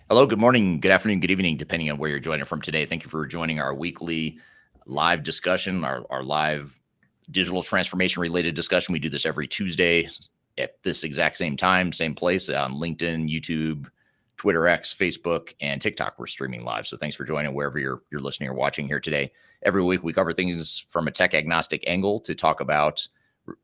Hello, good morning, good afternoon, good evening, depending on where you're joining from today. Thank you for joining our weekly live discussion, our live digital transformation related discussion. We do this every Tuesday at this exact same time, same place on LinkedIn, YouTube, Twitter X, Facebook, and TikTok. We're streaming live. So thanks for joining wherever you're listening or watching here today. Every week we cover things from a tech agnostic angle to talk about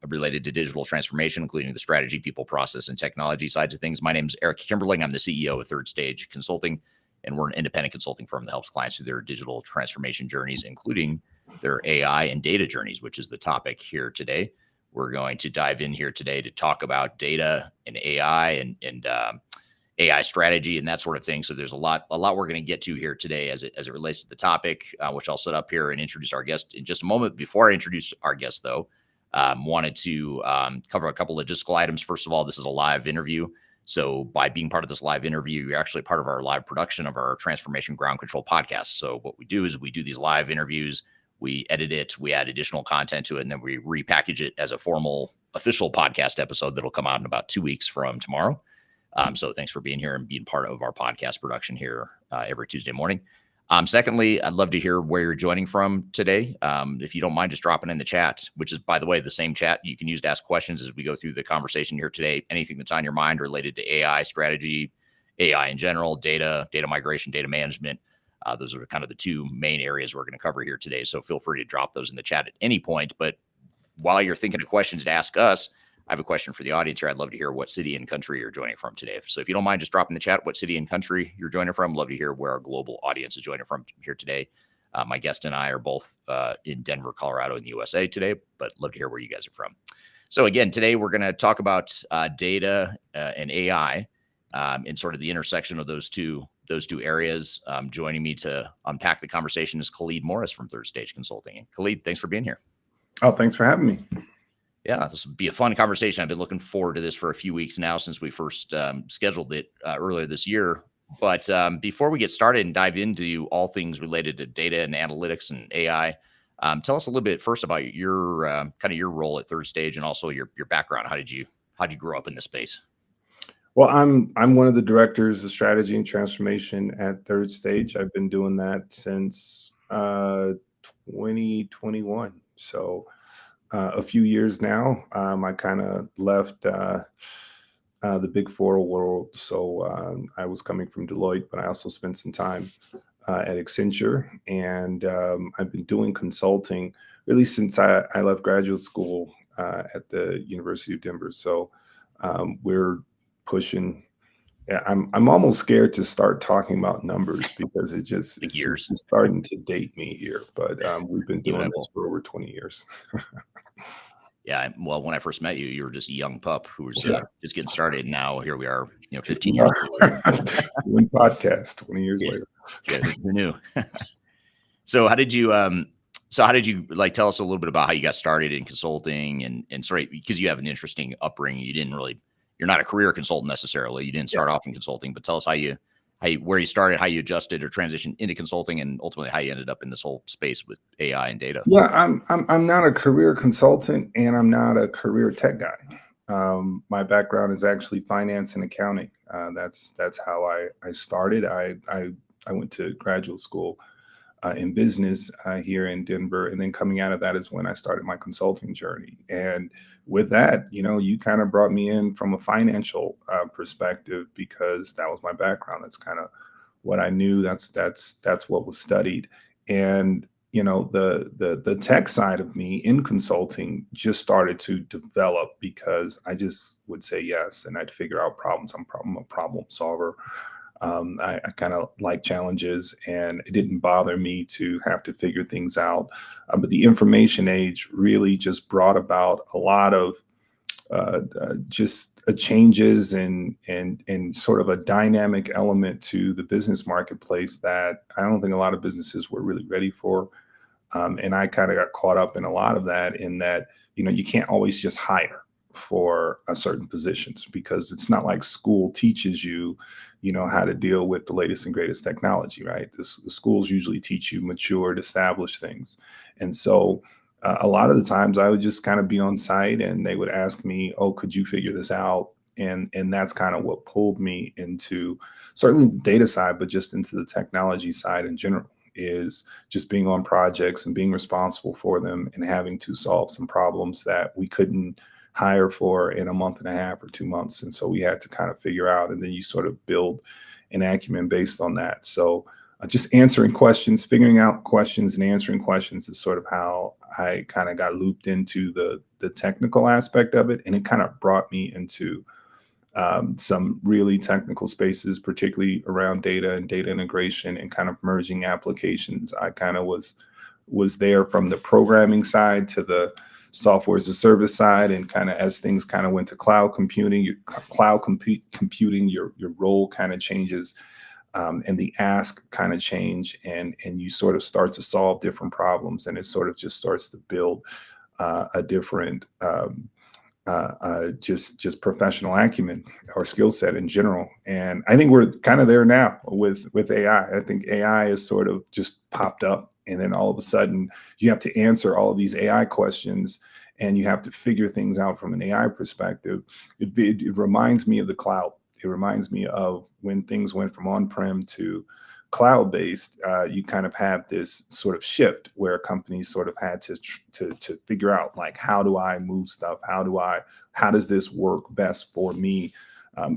related to digital transformation, including the strategy, people, process, and technology sides of things. My name is Eric Kimberling. I'm the CEO of Third Stage Consulting, and we're an independent consulting firm that helps clients through their digital transformation journeys, including their AI and data journeys, which is the topic here today. We're going to dive in here today to talk about data and AI and AI strategy and that sort of thing. So there's a lot we're going to get to here today as it relates to the topic, which I'll set up here and introduce our guest in just a moment. Before I introduce our guest, though, wanted to cover a couple of logistical items. First of all, this is a live interview. So by being part of this live interview, you're actually part of our live production of our Transformation Ground Control podcast. So what we do is we do these live interviews, we edit it, we add additional content to it, and then we repackage it as a formal official podcast episode that'll come out in about 2 weeks from tomorrow. So thanks for being here and being part of our podcast production here every Tuesday morning. Secondly, I'd love to hear where you're joining from today. If you don't mind just dropping in the chat, which is, by the way, the same chat you can use to ask questions as we go through the conversation here today. Anything that's on your mind related to AI strategy, AI in general, data migration, data management. Those are kind of the two main areas we're going to cover here today. So feel free to drop those in the chat at any point. But while you're thinking of questions to ask us, I have a question for the audience here. I'd love to hear what city and country you're joining from today. So if you don't mind just dropping the chat, what city and country you're joining from. Love to hear where our global audience is joining from here today. My guest and I are both in Denver, Colorado in the USA today, but love to hear where you guys are from. So again, today we're going to talk about data and AI and sort of the intersection of those two areas. Joining me to unpack the conversation is Khalid Morris from Third Stage Consulting. And Khalid, thanks for being here. Oh, thanks for having me. Yeah, this will be a fun conversation. I've been looking forward to this for a few weeks now since we first scheduled it earlier this year. But before we get started and dive into all things related to data and analytics and AI, tell us a little bit first about your kind of your role at Third Stage and also your background. How'd you grow up in this space? Well, I'm one of the directors of strategy and transformation at Third Stage. I've been doing that since 2021. So a few years now. I kind of left the Big Four world. So I was coming from Deloitte, but I also spent some time at Accenture. And I've been doing consulting really since I left graduate school at the University of Denver. So we're pushing. Yeah, I'm almost scared to start talking about numbers because it's just starting to date me here. But we've been doing this for over 20 years. Yeah, well, when I first met you, you were just a young pup who was just getting started. Now here we are, 15 years later. Doing podcast 20 years later. Yeah, who knew? So how did you like tell us a little bit about how you got started in consulting and sorry, because you have an interesting upbringing. You're not a career consultant necessarily. You didn't start off in consulting, but tell us where you started, how you adjusted or transitioned into consulting, and ultimately how you ended up in this whole space with AI and data. Yeah, I'm not a career consultant and I'm not a career tech guy. My background is actually finance and accounting. That's how I started. I went to graduate school in business here in Denver, and then coming out of that is when I started my consulting journey. And with that, you kind of brought me in from a financial perspective because that was my background. That's kind of what I knew. That's what was studied. And the tech side of me in consulting just started to develop because I just would say yes, and I'd figure out problems. I'm a problem solver. I kind of like challenges, and it didn't bother me to have to figure things out. But the information age really just brought about a lot of just changes and sort of a dynamic element to the business marketplace that I don't think a lot of businesses were really ready for. And I kind of got caught up in a lot of that, in that, you can't always just hire for a certain positions because it's not like school teaches you, how to deal with the latest and greatest technology, right? The schools usually teach you matured, established things. And so a lot of the times I would just kind of be on site and they would ask me, oh, could you figure this out? And that's kind of what pulled me into certainly the data side, but just into the technology side in general, is just being on projects and being responsible for them and having to solve some problems that we couldn't hire for in a month and a half or 2 months. And so we had to kind of figure out, and then you sort of build an acumen based on that. So just answering questions, figuring out questions and answering questions is sort of how I kind of got looped into the technical aspect of it. And it kind of brought me into some really technical spaces, particularly around data and data integration and kind of merging applications. I kind of was there from the programming side to the software as a service side, and kind of as things kind of went to cloud computing, computing, your role kind of changes, and the ask kind of change, and you sort of start to solve different problems, and it sort of just starts to build a different just professional acumen or skill set in general. And I think we're kind of there now with AI. I think AI has sort of just popped up, and then all of a sudden you have to answer all of these AI questions, and you have to figure things out from an AI perspective. It reminds me of the cloud. It reminds me of when things went from on-prem to cloud-based. You kind of have this sort of shift where companies sort of had to figure out, like, how do I move stuff? How does this work best for me?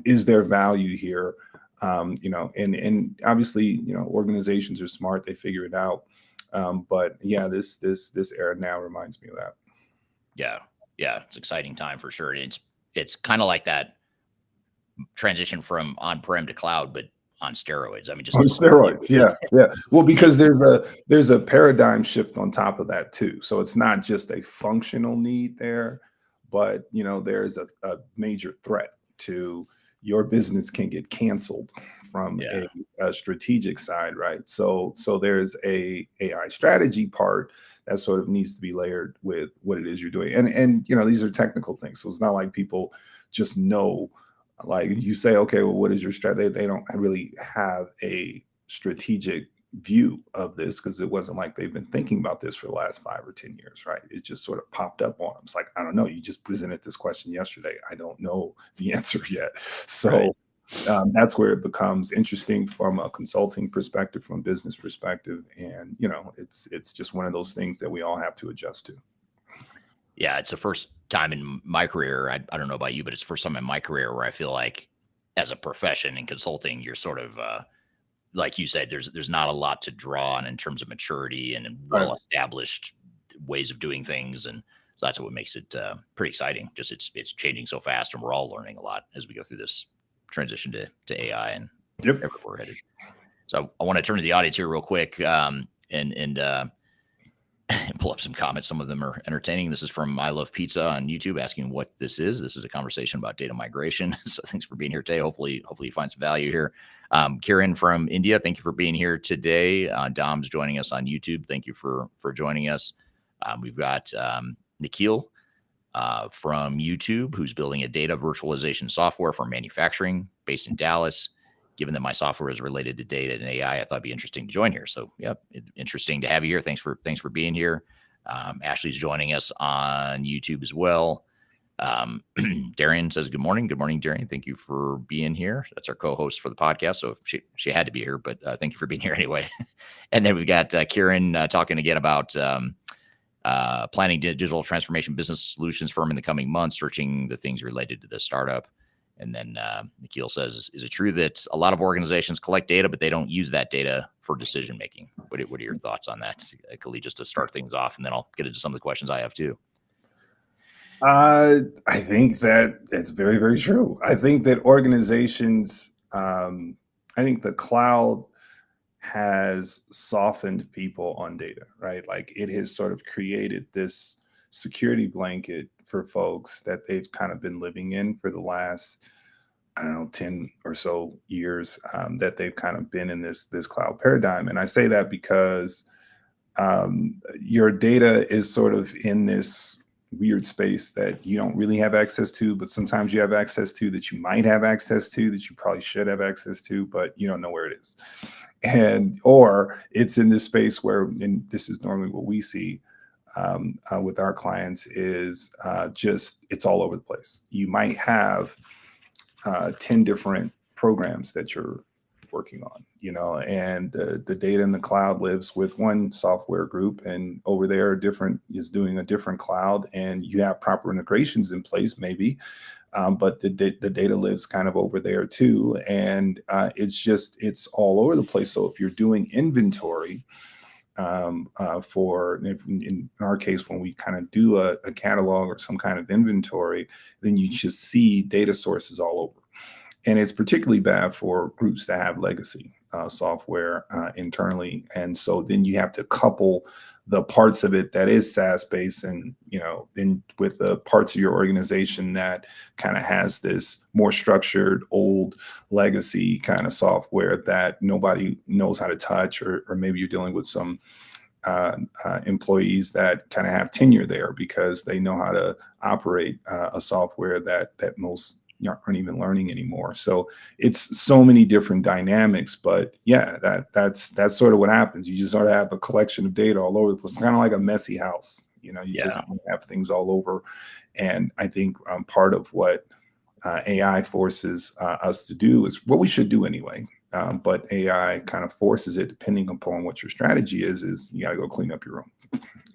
Is there value here? And obviously, organizations are smart; they figure it out. But yeah, this era now reminds me of that. Yeah, it's an exciting time for sure. It's kind of like that transition from on-prem to cloud, but on steroids. I mean, just On steroids, yeah. Well, because there's a paradigm shift on top of that too. So it's not just a functional need there, but there's a major threat to your business can get canceled from yeah, a strategic side, right? So there's a AI strategy part that sort of needs to be layered with what it is you're doing, and these are technical things. So it's not like people just know. Like, you say, okay, well, what is your strategy? They don't really have a strategic view of this, because it wasn't like they've been thinking about this for the last 5 or 10 years, right? It just sort of popped up on them. It's like, I don't know. You just presented this question yesterday. I don't know the answer yet. right. So that's where it becomes interesting from a consulting perspective, from a business perspective. And, it's just one of those things that we all have to adjust to. Yeah, it's the first time in my career. I don't know about you, but it's the first time in my career where I feel like, as a profession in consulting, you're sort of like you said, there's not a lot to draw on in terms of maturity and Right. well established ways of doing things, and so that's what makes it pretty exciting. Just it's changing so fast, and we're all learning a lot as we go through this transition to AI and Yep. everywhere we're headed. So I want to turn to the audience here real quick, and pull up some comments. Some of them are entertaining. This is from I Love Pizza on YouTube, asking what this is. This is a conversation about data migration. So thanks for being here today. Hopefully you find some value here. Kiran from India, thank you for being here today. Dom's joining us on YouTube. Thank you for joining us. We've got Nikhil from YouTube, who's building a data virtualization software for manufacturing based in Dallas. Given that my software is related to data and AI, I thought it'd be interesting to join here. So, interesting to have you here. Thanks for being here. Ashley's joining us on YouTube as well. Darian says, good morning. Good morning, Darian. Thank you for being here. That's our co-host for the podcast. So she had to be here, but thank you for being here anyway. And then we've got Kieran talking again about planning digital transformation business solutions firm in the coming months, searching the things related to the startup. And then Nikhil says, is it true that a lot of organizations collect data, but they don't use that data for decision making? What are your thoughts on that, Khalid, just to start things off, and then I'll get into some of the questions I have too. I think that it's very, very true. I think that organizations, I think the cloud has softened people on data, right? Like, it has sort of created this security blanket for folks that they've kind of been living in for the last, I don't know, 10 or so years, that they've kind of been in this cloud paradigm. And I say that because your data is sort of in this weird space that you don't really have access to, but sometimes you have access to, that you might have access to, that you probably should have access to, but you don't know where it is. Or it's in this space where, and this is normally what we see with our clients, is just it's all over the place. You might have 10 different programs that you're working on, and the data in the cloud lives with one software group, and over there different is doing a different cloud, and you have proper integrations in place maybe, but the data lives kind of over there too, and it's all over the place. So if you're doing inventory, in our case, when we kind of do a catalog or some kind of inventory, then you just see data sources all over. And it's particularly bad for groups that have legacy software internally. And so then you have to couple the parts of it that is SaaS based, and then with the parts of your organization that kind of has this more structured old legacy kind of software that nobody knows how to touch, or maybe you're dealing with some employees that kind of have tenure there because they know how to operate a software that most aren't even learning anymore. So it's so many different dynamics, but yeah, that's sort of what happens. You just sort of have a collection of data all over the place. It's kind of like a messy house. You just have things all over. And I think part of what AI forces us to do is what we should do anyway. But AI kind of forces it, depending upon what your strategy is you got to go clean up your room.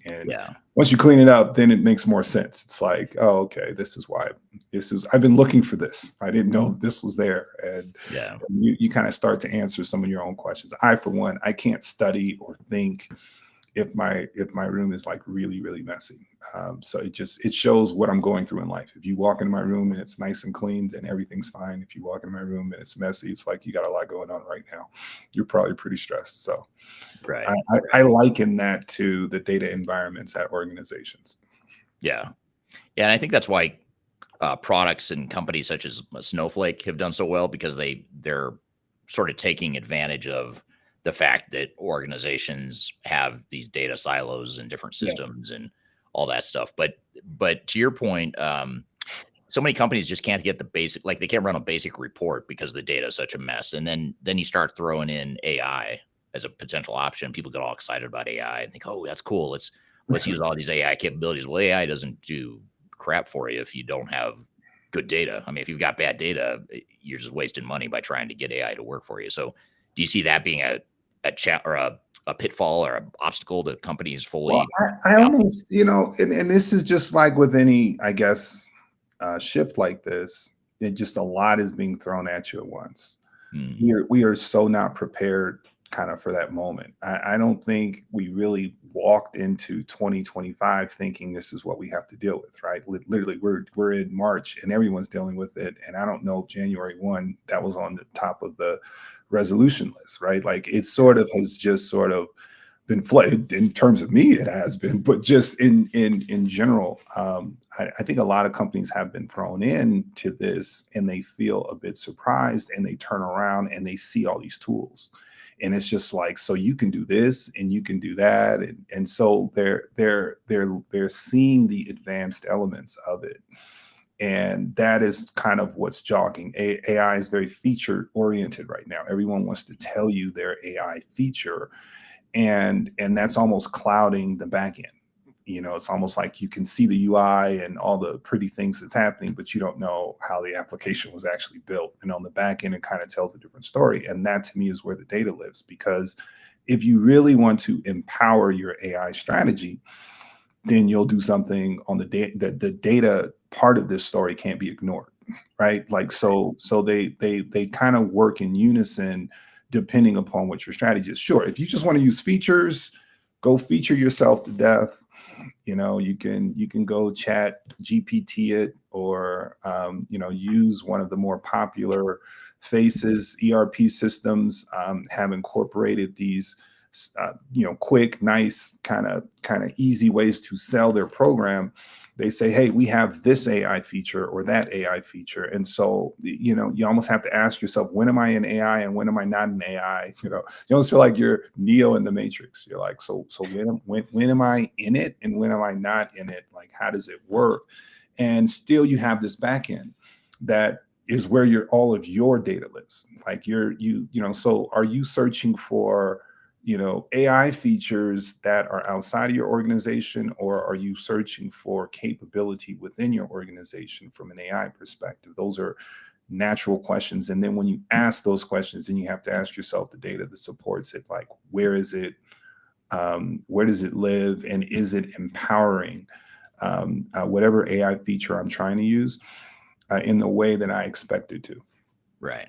And once you clean it up, then it makes more sense. It's like, oh, okay, this is why I've been looking for this. I didn't know this was there. And you kind of start to answer some of your own questions. For one, I can't study or think if my room is like really, really messy. So it shows what I'm going through in life. If you walk into my room and it's nice and clean, then everything's fine. If you walk into my room and it's messy, it's like you got a lot going on right now. You're probably pretty stressed. So I liken that to the data environments at organizations. Yeah. And I think that's why products and companies such as Snowflake have done so well, because they're sort of taking advantage of the fact that organizations have these data silos and different systems and all that stuff. But to your point, so many companies just can't get the basic, like they can't run a basic report because the data is such a mess. And then you start throwing in AI as a potential option. People get all excited about AI and think, oh, that's cool. Let's use all these AI capabilities. Well, AI doesn't do crap for you if you don't have good data. I mean, if you've got bad data, you're just wasting money by trying to get AI to work for you. So do you see that being a pitfall or an obstacle that companies fully? Well, I almost, and this is just like with any, I guess, shift like this, just a lot is being thrown at you at once. We are so not prepared kind of for that moment. I don't think we really walked into 2025 thinking this is what we have to deal with, right? Literally, we're in March and everyone's dealing with it. And I don't know if January 1, that was on the top of the resolution list, right? Like it sort of has just sort of been flagged. In terms of me, it has been, but just in general, I think a lot of companies have been thrown into this and they feel a bit surprised, and they turn around and they see all these tools, and it's just like, so you can do this and you can do that, and so they're seeing the advanced elements of it. And that is kind of what's jogging. AI is very feature oriented right now. Everyone wants to tell you their AI feature, and that's almost clouding the back end. It's almost like you can see the UI and all the pretty things that's happening, but you don't know how the application was actually built. And on the back end, it kind of tells a different story. And that to me is where the data lives, because if you really want to empower your AI strategy, then you'll do something on the data. The data part of this story can't be ignored, right? Like, so they kind of work in unison depending upon what your strategy is. Sure, if you just want to use features, go feature yourself to death. You can go chat GPT it, or use one of the more popular faces. ERP systems have incorporated these quick, nice, kind of easy ways to sell their program. They say, hey, we have this AI feature or that AI feature. And so, you almost have to ask yourself, when am I in AI and when am I not in AI? You almost feel like you're Neo in the Matrix. You're like, so when am I in it and when am I not in it? Like, how does it work? And still you have this back end that is where all of your data lives. Like so are you searching for AI features that are outside of your organization, or are you searching for capability within your organization from an AI perspective? Those are natural questions. And then when you ask those questions, then you have to ask yourself the data that supports it. Like, where is it? Where does it live? And is it empowering whatever AI feature I'm trying to use in the way that I expect it to? Right.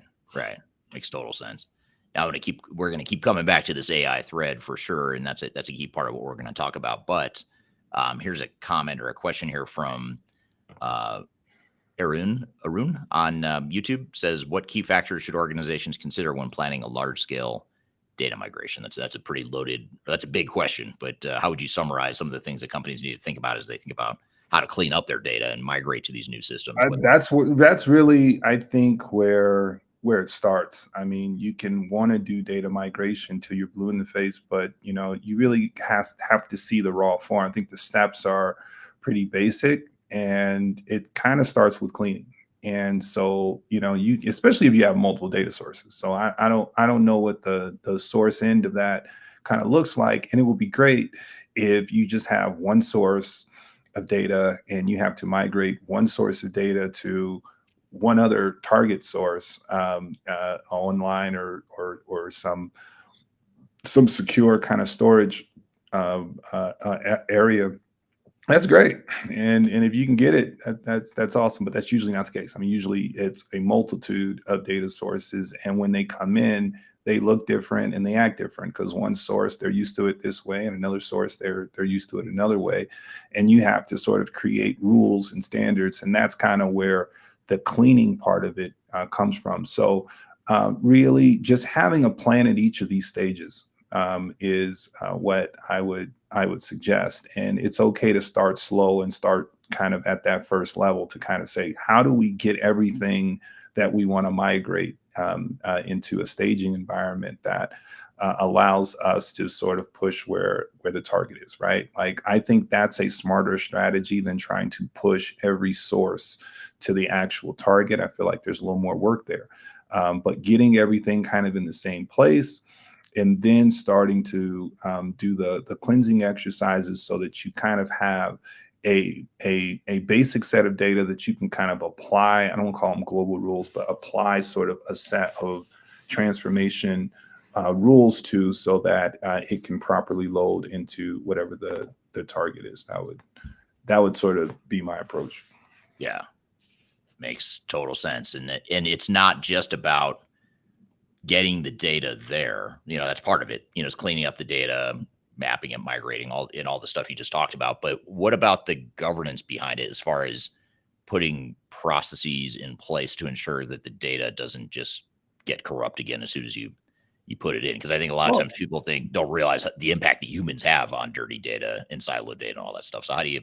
Makes total sense. Now we're gonna keep coming back to this AI thread for sure, and that's a key part of what we're gonna talk about. But here's a comment or a question here from uh, Arun on YouTube. Says, what key factors should organizations consider when planning a large scale data migration? That's a pretty loaded, that's a big question. But how would you summarize some of the things that companies need to think about as they think about how to clean up their data and migrate to these new systems? That's really, I think, where it starts. I mean, you can want to do data migration till you're blue in the face, but you really have to see the raw form. I think the steps are pretty basic, and it kind of starts with cleaning. And so, you, especially if you have multiple data sources. So I don't know what the source end of that kind of looks like. And it would be great if you just have one source of data and you have to migrate one source of data to one other target source online or some secure kind of storage area. That's great, and if you can get it, that's awesome. But that's usually not the case. I mean, usually it's a multitude of data sources, and when they come in, they look different and they act different because one source they're used to it this way, and another source they're used to it another way, and you have to sort of create rules and standards, and that's kind of where the cleaning part of it comes from. So really, just having a plan at each of these stages is what I would suggest. And it's okay to start slow and start kind of at that first level to kind of say, how do we get everything that we want to migrate into a staging environment that allows us to sort of push where the target is, right? Like, I think that's a smarter strategy than trying to push every source to the actual target. I feel like there's a little more work there. But getting everything kind of in the same place, and then starting to do the cleansing exercises so that you kind of have a basic set of data that you can kind of apply. I don't want to call them global rules, but apply sort of a set of transformation rules to, so that it can properly load into whatever the target is. That would sort of be my approach. Yeah, makes total sense. And it's not just about getting the data there. That's part of it. It's cleaning up the data, mapping it, migrating, all the stuff you just talked about. But what about the governance behind it, as far as putting processes in place to ensure that the data doesn't just get corrupt again as soon as you put it in? Because I think a lot of times people don't realize the impact that humans have on dirty data and siloed data and all that stuff. So how do you?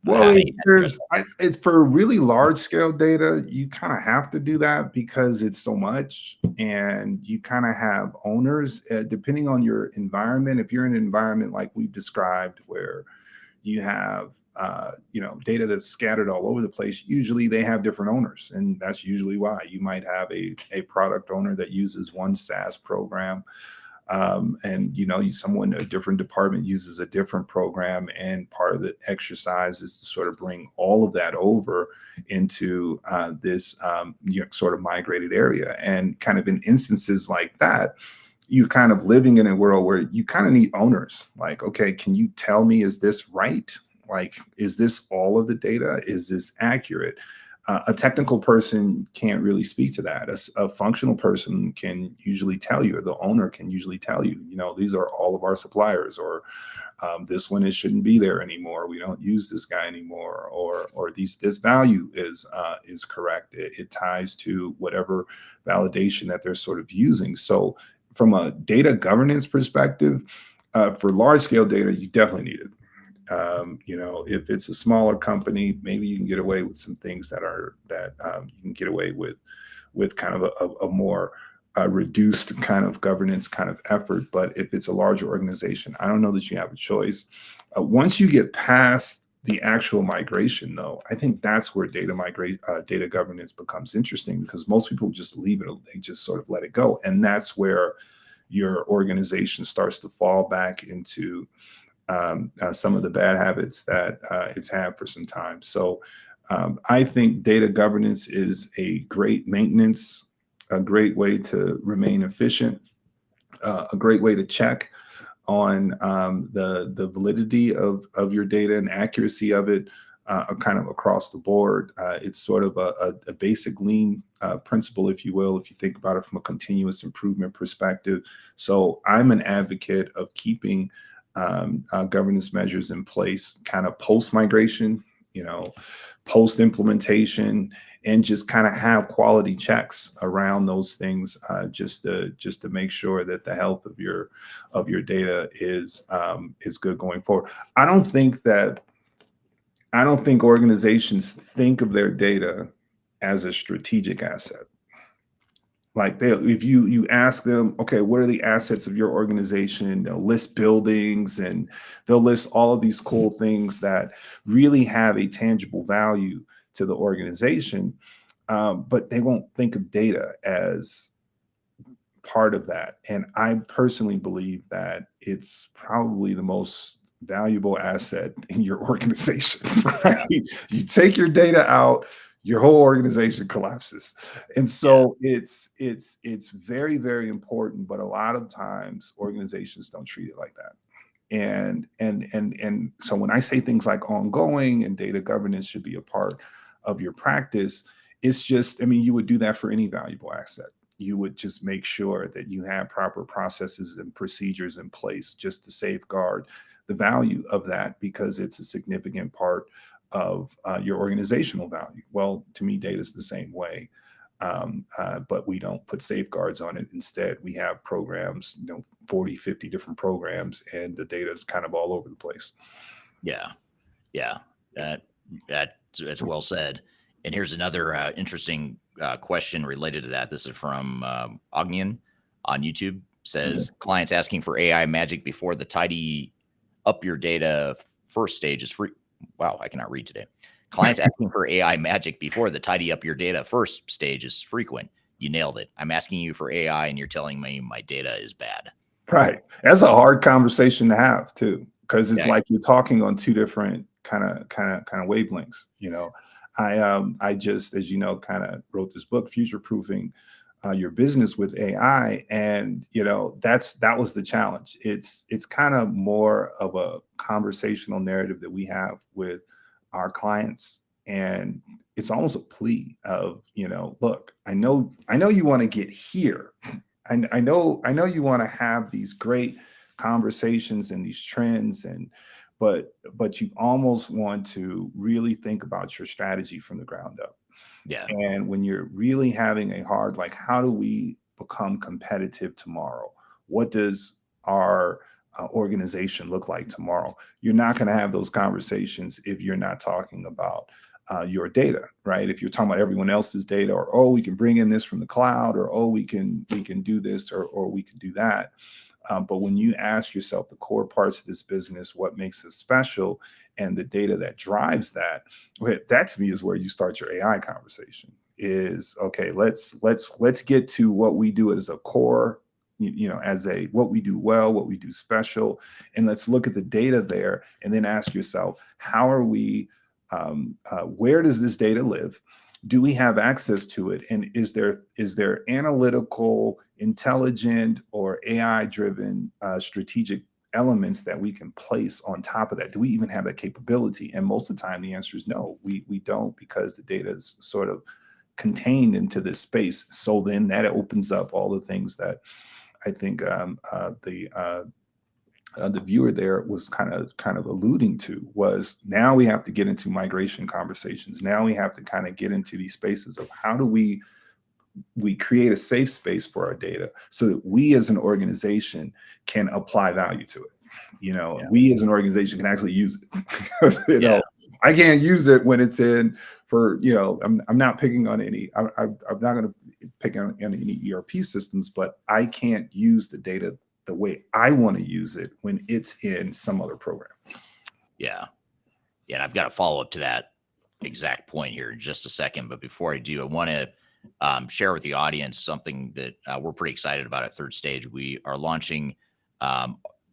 Well, it's for really large scale data, you kind of have to do that because it's so much, and you kind of have owners depending on your environment. If you're in an environment like we've described, where you have data that's scattered all over the place, usually they have different owners, and that's usually why you might have a product owner that uses one SaaS program. And someone, a different department, uses a different program, and part of the exercise is to sort of bring all of that over into this sort of migrated area. And kind of in instances like that, you're kind of living in a world where you kind of need owners. Like, okay, can you tell me, is this right? Like, is this all of the data? Is this accurate? A technical person can't really speak to that. A functional person can usually tell you, or the owner can usually tell you, these are all of our suppliers, or this one shouldn't be there anymore. We don't use this guy anymore, or this value is correct. It ties to whatever validation that they're sort of using. So from a data governance perspective, for large scale data, you definitely need it. If it's a smaller company, maybe you can get away with some things that you can get away with kind of a more reduced kind of governance kind of effort. But if it's a larger organization, I don't know that you have a choice. Once you get past the actual migration, though, I think that's where data governance becomes interesting, because most people just leave it. They just sort of let it go. And that's where your organization starts to fall back into some of the bad habits that it's had for some time. So I think data governance is a great maintenance, a great way to remain efficient, a great way to check on the validity of your data and accuracy of it, kind of across the board. It's sort of a basic lean principle, if you will, if you think about it from a continuous improvement perspective. So I'm an advocate of keeping governance measures in place, kind of post migration, you know, post implementation, and just kind of have quality checks around those things, just to make sure that the health of your data is good going forward. I don't think that I don't think organizations think of their data as a strategic asset. Like if you ask them, okay, what are the assets of your organization? They'll list buildings and they'll list all of these cool things that really have a tangible value to the organization, but they won't think of data as part of that. And I personally believe that it's probably the most valuable asset in your organization, right? You take your data out, your whole organization collapses. And Yeah. so it's very, very important, but a lot of times organizations don't treat it like that. And so when I say things like ongoing and data governance should be a part of your practice, it's just, I mean, you would do that for any valuable asset. You would just make sure that you have proper processes and procedures in place just to safeguard the value of that, because it's a significant part of your organizational value. Well, to me, data is the same way. But we don't put safeguards on it. Instead, we have programs, 40, 50 different programs, and the data is kind of all over the place. Yeah. Yeah. That that's well said. And here's another interesting question related to that. This is from Ognian on YouTube. Says clients asking for AI magic before the tidy up your data first stage is free. Wow, I cannot read today. Clients asking for AI magic before the tidy up your data first stage is frequent. You nailed it. I'm asking you for AI and you're telling me my data is bad. Right. That's a hard conversation to have too, because it's Yeah. like you're talking on two different kind of wavelengths. I just, as you know, kind of wrote this book, Future Proofing Your Business with AI, and that was the challenge. It's kind of more of a conversational narrative that we have with our clients, and it's almost a plea of, look, I know you want to get here. I know you want to have these great conversations and these trends, but you almost want to really think about your strategy from the ground up. Yeah. And when you're really having a hard, like, how do we become competitive tomorrow? What does our organization look like tomorrow? You're not going to have those conversations if you're not talking about your data, right? If you're talking about everyone else's data, or, oh, we can bring in this from the cloud, or, oh, we can do this, or we can do that. But when you ask yourself the core parts of this business, what makes it special, and the data that drives that, that to me is where you start your AI conversation. Is, okay, let's get to what we do as a core, as a what we do well, what we do special, and let's look at the data there, and then ask yourself, how are we? Where does this data live? Do we have access to it? And is there analytical, intelligent, or AI driven strategic elements that we can place on top of that? Do we even have that capability? And most of the time the answer is no, we don't, because the data is sort of contained into this space. So then that opens up all the things that I think the viewer there was kind of alluding to, was now we have to get into migration conversations. Now we have to kind of get into these spaces of how do we create a safe space for our data so that we as an organization can apply value to it. We as an organization can actually use it. I can't use it when it's in for, I'm not picking on any, I'm not going to pick on any ERP systems, but I can't use the data the way I want to use it when it's in some other program. Yeah. Yeah. And I've got a follow up to that exact point here in just a second. But before I do, I want to share with the audience something that we're pretty excited about at Third Stage. We are launching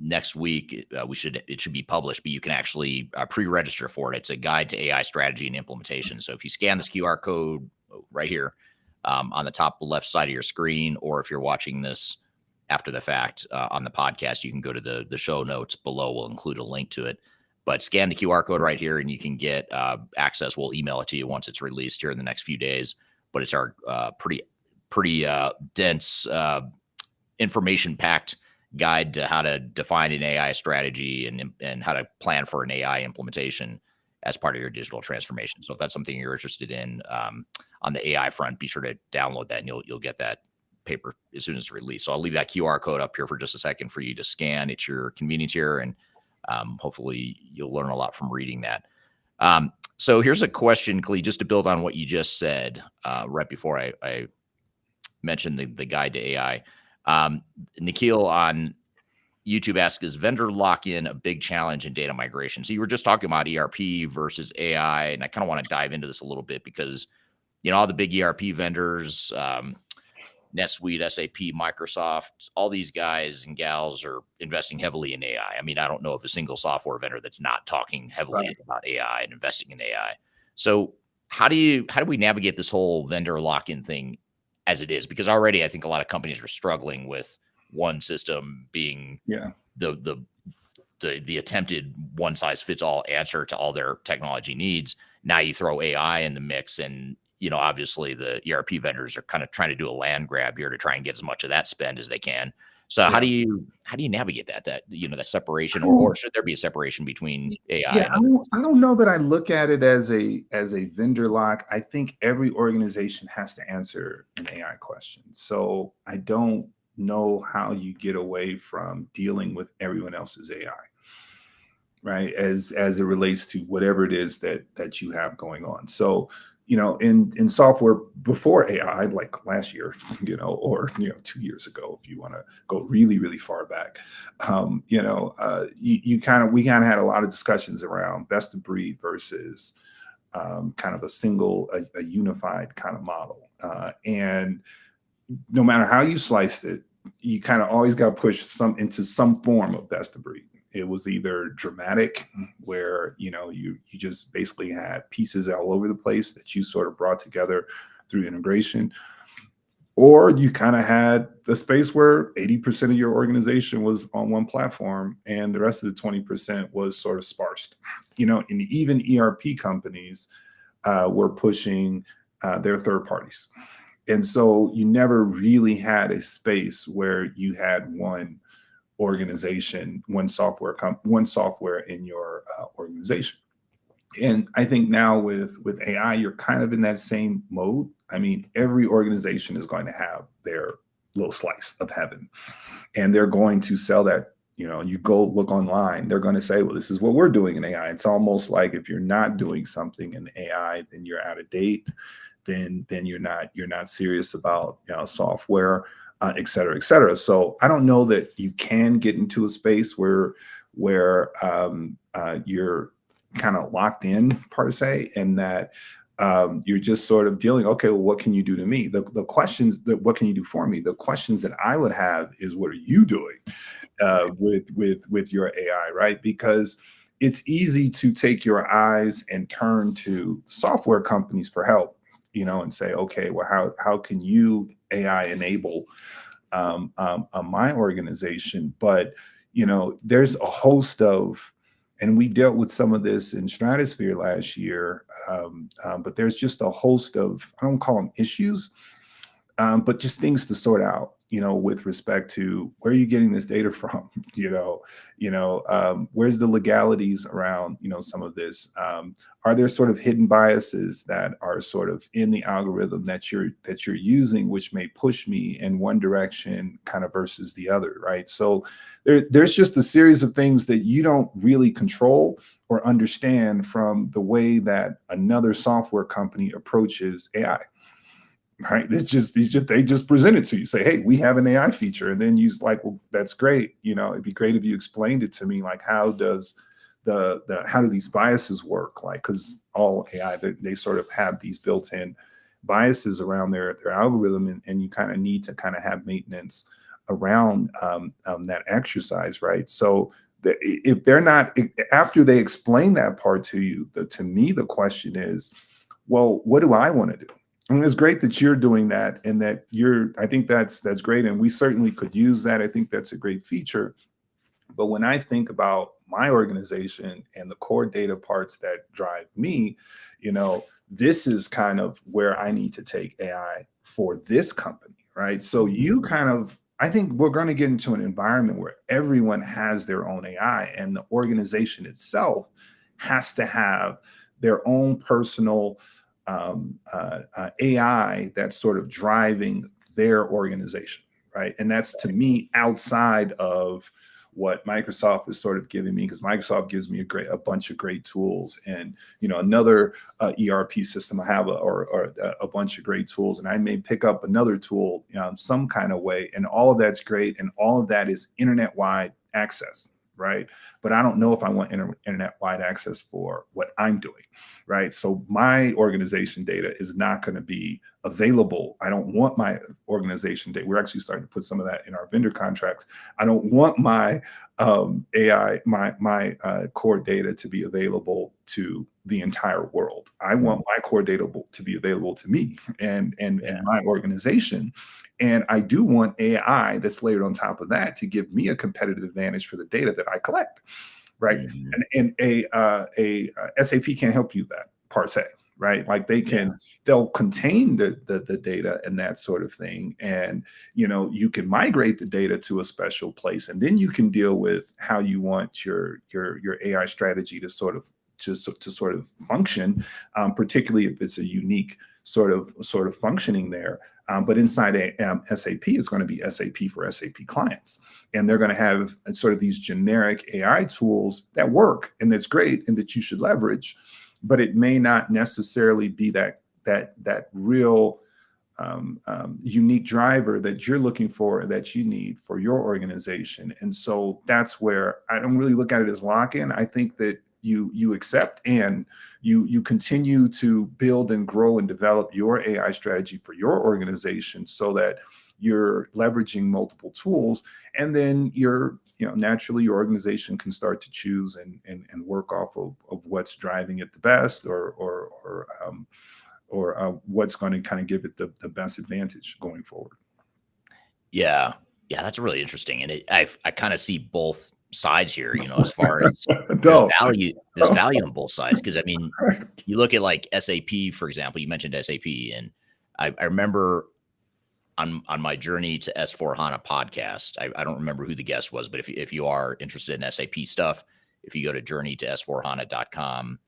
next week it should be published, but you can actually pre-register for it. It's a guide to AI strategy and implementation. So if you scan this QR code right here on the top left side of your screen, or if you're watching this after the fact on the podcast, you can go to the show notes below. We'll include a link to it. But scan the QR code right here, and you can get access. We'll email it to you once it's released here in the next few days. But it's our pretty dense, information-packed guide to how to define an AI strategy and how to plan for an AI implementation as part of your digital transformation. So if that's something you're interested in on the AI front, be sure to download that, and you'll get that paper as soon as it's released. So I'll leave that QR code up here for just a second for you to scan. It's your convenience here, and hopefully you'll learn a lot from reading that. So here's a question, Khalid, just to build on what you just said right before I mentioned the guide to AI. Nikhil on YouTube asks, is vendor lock-in a big challenge in data migration? So you were just talking about ERP versus AI, and I kind of want to dive into this a little bit because, all the big ERP vendors, NetSuite, SAP, Microsoft, all these guys and gals are investing heavily in AI. I mean, I don't know of a single software vendor that's not talking heavily about AI and investing in AI. So how do we navigate this whole vendor lock-in thing as it is? Because already I think a lot of companies are struggling with one system being the attempted one size fits all answer to all their technology needs. Now you throw AI in the mix, and obviously the ERP vendors are kind of trying to do a land grab here to try and get as much of that spend as they can. So how do you navigate that that separation, or should there be a separation between AI and I don't know that I look at it as a vendor lock. I think every organization has to answer an AI question. So I don't know how you get away from dealing with everyone else's AI, right? As it relates to whatever it is that you have going on. So in software before AI, like last year, or 2 years ago, if you want to go really, really far back, we kind of had a lot of discussions around best of breed versus kind of a unified kind of model. And no matter how you sliced it, you kind of always got pushed into some form of best of breed. It was either dramatic, where you just basically had pieces all over the place that you sort of brought together through integration, or you kind of had the space where 80% of your organization was on one platform and the rest of the 20% was sort of sparsed. And even ERP companies were pushing their third parties. And so you never really had a space where you had one organization, one software in your organization. And I think now with AI, you're kind of in that same mode. I mean, every organization is going to have their little slice of heaven, and they're going to sell that. You go look online, they're going to say, well, this is what we're doing in AI. It's almost like if you're not doing something in AI, then you're out of date. Then you're not serious about software, et cetera, et cetera. So I don't know that you can get into a space where you're kind of locked in per se, and that you're just sort of dealing. Okay, well, what can you do to me? The questions that what can you do for me? The questions that I would have is, what are you doing with your AI, right? Because it's easy to take your eyes and turn to software companies for help, and say, okay, well, how can you AI enable my organization? But there's a host of, and we dealt with some of this in Stratosphere last year, but there's just a host of, I don't call them issues, but just things to sort out, with respect to where are you getting this data from, where's the legalities around, some of this, are there sort of hidden biases that are sort of in the algorithm that you're using, which may push me in one direction kind of versus the other, right? So there's just a series of things that you don't really control or understand from the way that another software company approaches AI. Right. They just present it to you, say, hey, we have an AI feature. And then you're like, well, that's great. It'd be great if you explained it to me. Like, how does how do these biases work? Like, because all AI, they sort of have these built-in biases around their algorithm, and you kind of need to kind of have maintenance around that exercise, right? So if they're not, after they explain that part to you, to me, the question is, well, what do I want to do? I mean, it's great that you're doing that and that I think that's great. And we certainly could use that. I think that's a great feature. But when I think about my organization and the core data parts that drive me, this is kind of where I need to take AI for this company, right? So I think we're going to get into an environment where everyone has their own AI, and the organization itself has to have their own personal AI that's sort of driving their organization, right? And that's, to me, outside of what Microsoft is sort of giving me, because Microsoft gives me a bunch of great tools, and another ERP system I have, or a bunch of great tools, and I may pick up another tool some kind of way, and all of that's great, and all of that is internet-wide access, right? But I don't know if I want internet-wide access for what I'm doing, right? So my organization data is not going to be available. I don't want my organization data. We're actually starting to put some of that in our vendor contracts. I don't want my AI, my core data to be available to the entire world. I want my core data to be available to me and my organization. And I do want AI that's layered on top of that to give me a competitive advantage for the data that I collect, right? Mm-hmm. And a SAP can't help you that per se, right? Like they'll contain the data and that sort of thing, and you can migrate the data to a special place, and then you can deal with how you want your AI strategy to sort of function, particularly if it's a unique sort of functioning there. But inside SAP, it's going to be SAP for SAP clients. And they're going to have sort of these generic AI tools that work and that's great and that you should leverage, but it may not necessarily be that real unique driver that you're looking for, that you need for your organization. And so that's where I don't really look at it as lock-in. I think that you accept and you continue to build and grow and develop your AI strategy for your organization, so that you're leveraging multiple tools, and then naturally your organization can start to choose and work off of what's driving it the best, or what's going to kind of give it the best advantage going forward. Yeah, that's really interesting, and I kind of see both sides here. As far as there's value on both sides, because I mean, you look at like SAP, for example. You mentioned SAP, and I remember on my Journey to S4HANA podcast, I don't remember who the guest was, but if you are interested in SAP stuff, if you go to journeyto s4hana.com,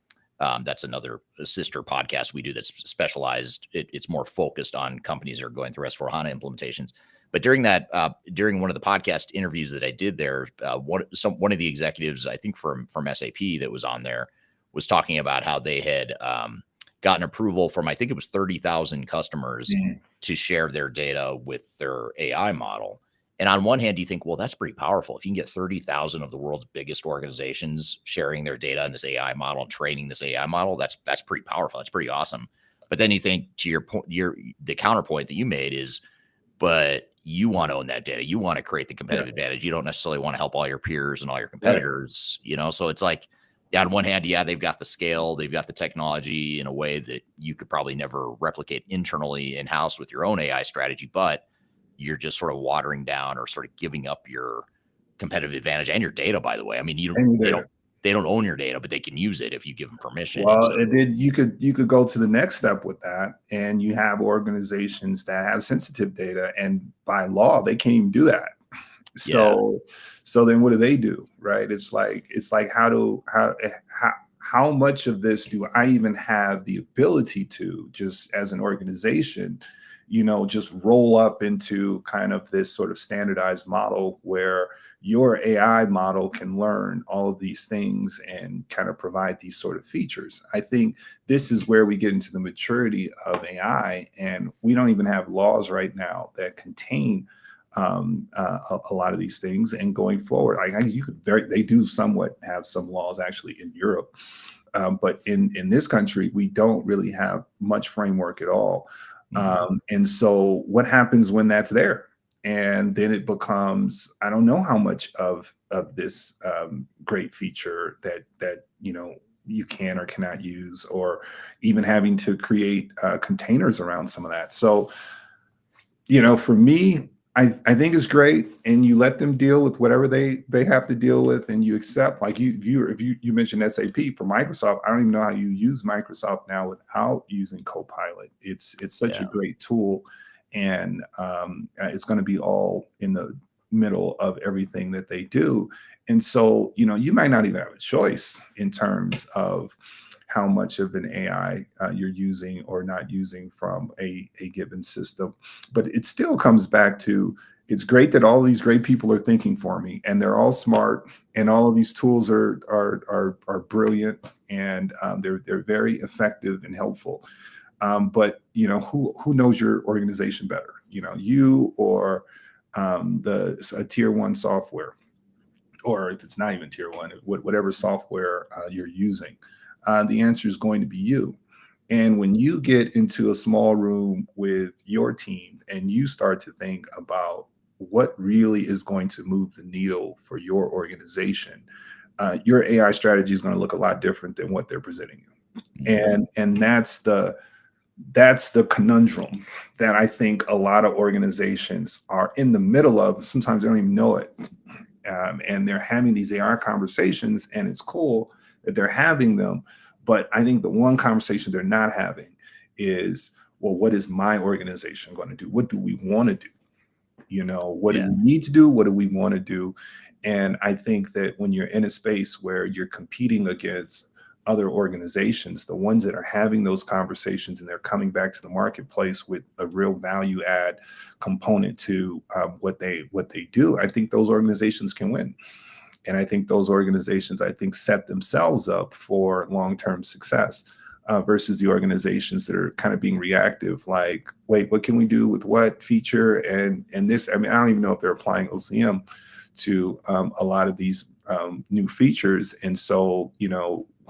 that's another sister podcast we do that's specialized. It's more focused on companies that are going through S4HANA implementations. But during one of the podcast interviews that I did there, one of the executives, I think from SAP, that was on there, was talking about how they had gotten approval from, I think it was 30,000 customers to share their data with their AI model. And on one hand, you think, well, that's pretty powerful. If you can get 30,000 of the world's biggest organizations sharing their data in this AI model and training this AI model, that's pretty powerful. That's pretty awesome. But then you think, to your point, the counterpoint that you made is, but you want to own that data. You want to create the competitive advantage. You don't necessarily want to help all your peers and all your competitors, So it's like, on one hand, they've got the scale, they've got the technology in a way that you could probably never replicate internally in-house with your own AI strategy, but you're just sort of watering down or sort of giving up your competitive advantage and your data, by the way. I mean, they don't own your data, but they can use it if you give them permission. Well, and then you could go to the next step with that, and you have organizations that have sensitive data, and by law they can't even do that. So then what do? Right? It's like how much of this do I even have the ability to, just as an organization, just roll up into kind of this sort of standardized model where your AI model can learn all of these things and kind of provide these sort of features. I think this is where we get into the maturity of AI, and we don't even have laws right now that contain a lot of these things. And going forward, they do somewhat have some laws actually in Europe, but in this country we don't really have much framework at all. And so what happens when that's there? and then it becomes, I don't know how much of this great feature that you can or cannot use, or even having to create containers around some of that. So for me, I think it's great, and you let them deal with whatever they have to deal with, and you accept. Like if you mentioned SAP for Microsoft, I don't even know how you use Microsoft now without using Copilot. It's such a Yeah. great tool, and it's going to be all in the middle of everything that they do. And so you might not even have a choice in terms of how much of an AI you're using or not using from a given system. But it still comes back to, it's great that all these great people are thinking for me, and they're all smart, and all of these tools are brilliant, and they're very effective and helpful. But who knows your organization better? You or a tier one software, or if it's not even tier one, whatever software you're using, the answer is going to be you. And when you get into a small room with your team and you start to think about what really is going to move the needle for your organization, your AI strategy is going to look a lot different than what they're presenting you. And that's the conundrum that I think a lot of organizations are in the middle of. Sometimes they don't even know it. And they're having these AI conversations, and it's cool that they're having them. But I think the one conversation they're not having is, well, what is my organization going to do? What do we want to do? What do we need to do? What do we want to do? And I think that when you're in a space where you're competing against other organizations, the ones that are having those conversations and they're coming back to the marketplace with a real value add component to what they do, I think those organizations can win. And I think those organizations, set themselves up for long-term success versus the organizations that are kind of being reactive, like, wait, what can we do with what feature? And this, I don't even know if they're applying OCM to a lot of these new features. And so,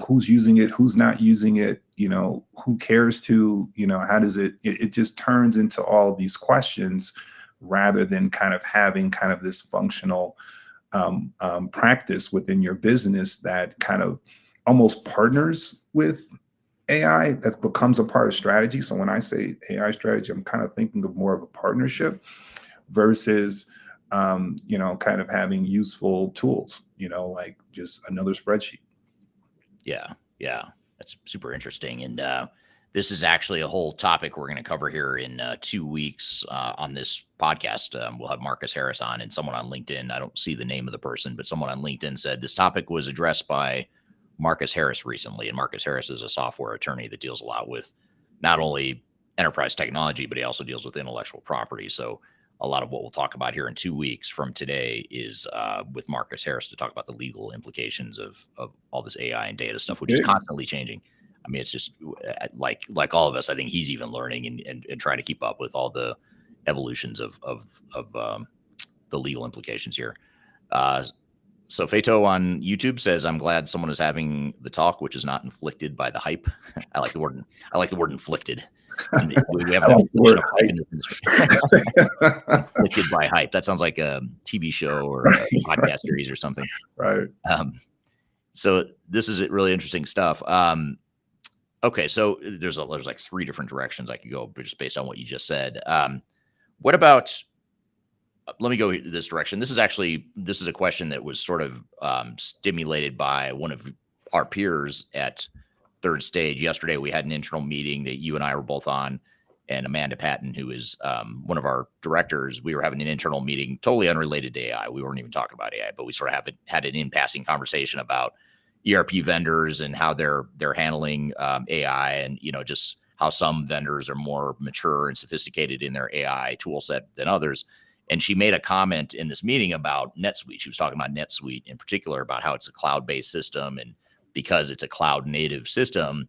who's using it, who's not using it, who cares to, how does it just turns into all these questions rather than kind of having kind of this functional practice within your business that kind of almost partners with AI, that becomes a part of strategy. So when I say AI strategy, I'm kind of thinking of more of a partnership versus, kind of having useful tools, like just another spreadsheet. Yeah, that's super interesting. And this is actually a whole topic we're going to cover here in 2 weeks on this podcast. We'll have Marcus Harris on, and someone on LinkedIn, I don't see the name of the person, but someone on LinkedIn said this topic was addressed by Marcus Harris recently. And Marcus Harris is a software attorney that deals a lot with not only enterprise technology, but he also deals with intellectual property. So a lot of what we'll talk about here in 2 weeks from today is with Marcus Harris to talk about the legal implications of all this AI and data stuff, which is constantly changing. I mean, it's just like all of us. I think he's even learning and trying to keep up with all the evolutions of the legal implications here. So Fato on YouTube says, "I'm glad someone is having the talk, which is not inflicted by the hype." I like the word inflicted. And we have a definition of hype in this industry. Inflicted by hype. That sounds like a TV show or a podcast series or something. Right. So this is really interesting stuff. Okay, so there's like 3 different directions I could go, but just based on what you just said. What about? Let me go this direction. This is a question that was sort of stimulated by one of our peers at Third Stage. Yesterday, we had an internal meeting that you and I were both on, and Amanda Patton, who is one of our directors, we were having an internal meeting, totally unrelated to AI. We weren't even talking about AI, but we sort of had an in-passing conversation about ERP vendors and how they're handling AI, and just how some vendors are more mature and sophisticated in their AI tool set than others. And she made a comment in this meeting about NetSuite. She was talking about NetSuite in particular, about how it's a cloud-based system, and because it's a cloud-native system,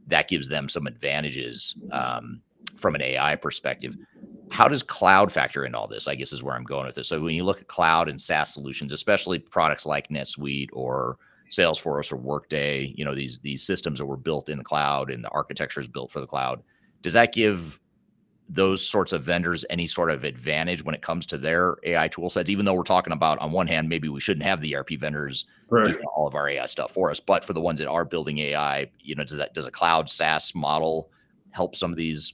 that gives them some advantages from an AI perspective. How does cloud factor into all this, I guess, is where I'm going with this. So when you look at cloud and SaaS solutions, especially products like NetSuite or Salesforce or Workday, these systems that were built in the cloud and the architecture is built for the cloud, does that give those sorts of vendors any sort of advantage when it comes to their AI tool sets? Even though we're talking about, on one hand, maybe we shouldn't have the ERP vendors Right. doing all of our AI stuff for us, but for the ones that are building AI, does a cloud SaaS model help some of these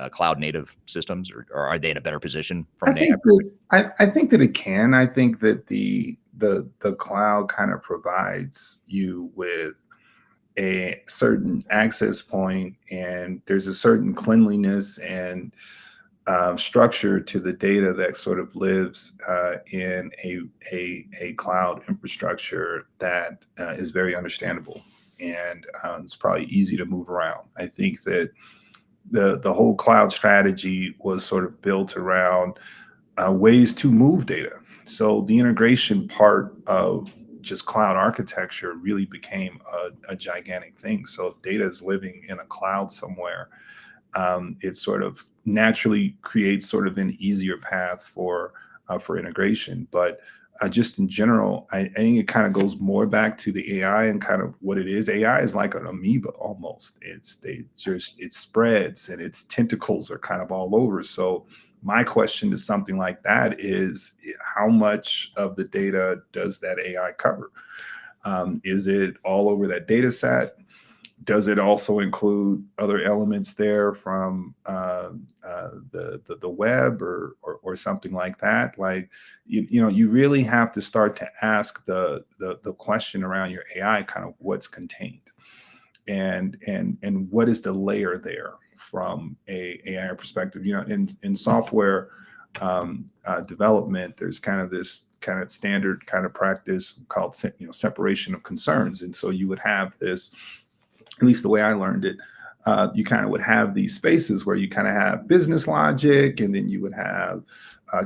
cloud native systems, or are they in a better position from I an AI think perspective? that I think that it can. I think that the cloud kind of provides you with a certain access point, and there's a certain cleanliness and structure to the data that sort of lives in a cloud infrastructure that is very understandable, and it's probably easy to move around. I think that the whole cloud strategy was sort of built around ways to move data. So the integration part of just cloud architecture really became a gigantic thing. So if data is living in a cloud somewhere, it sort of naturally creates sort of an easier path for integration. But just in general, I think it kind of goes more back to the AI and kind of what it is. AI is like an amoeba almost. It spreads and its tentacles are kind of all over. So my question to something like that is, how much of the data does that AI cover? Is it all over that data set? Does it also include other elements there from the web or something like that? Like, you really have to start to ask the question around your AI, kind of what's contained, and what is the layer there from a AI perspective. In software development, there's kind of this kind of standard kind of practice called separation of concerns, and so you would have this, at least the way I learned it, you kind of would have these spaces where you kind of have business logic, and then you would have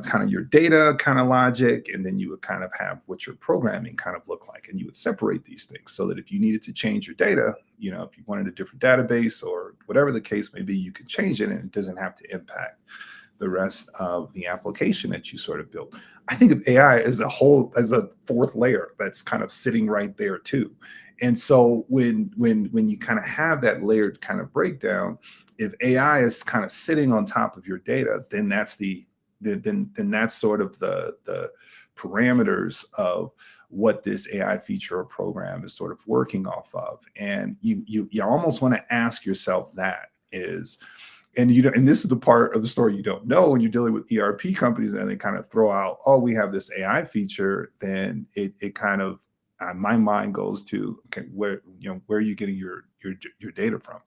kind of your data kind of logic, and then you would kind of have what your programming kind of look like. And you would separate these things so that if you needed to change your data, if you wanted a different database or whatever the case may be, you could change it and it doesn't have to impact the rest of the application that you sort of built. I think of AI as a fourth layer that's kind of sitting right there too. And so when you kind of have that layered kind of breakdown, if AI is kind of sitting on top of your data, then that's sort of the parameters of what this AI feature or program is sort of working off of. And you almost want to ask yourself that is, and this is the part of the story you don't know when you're dealing with ERP companies and they kind of throw out, oh, we have this AI feature, then it kind of, my mind goes to, okay, where are you getting your data from?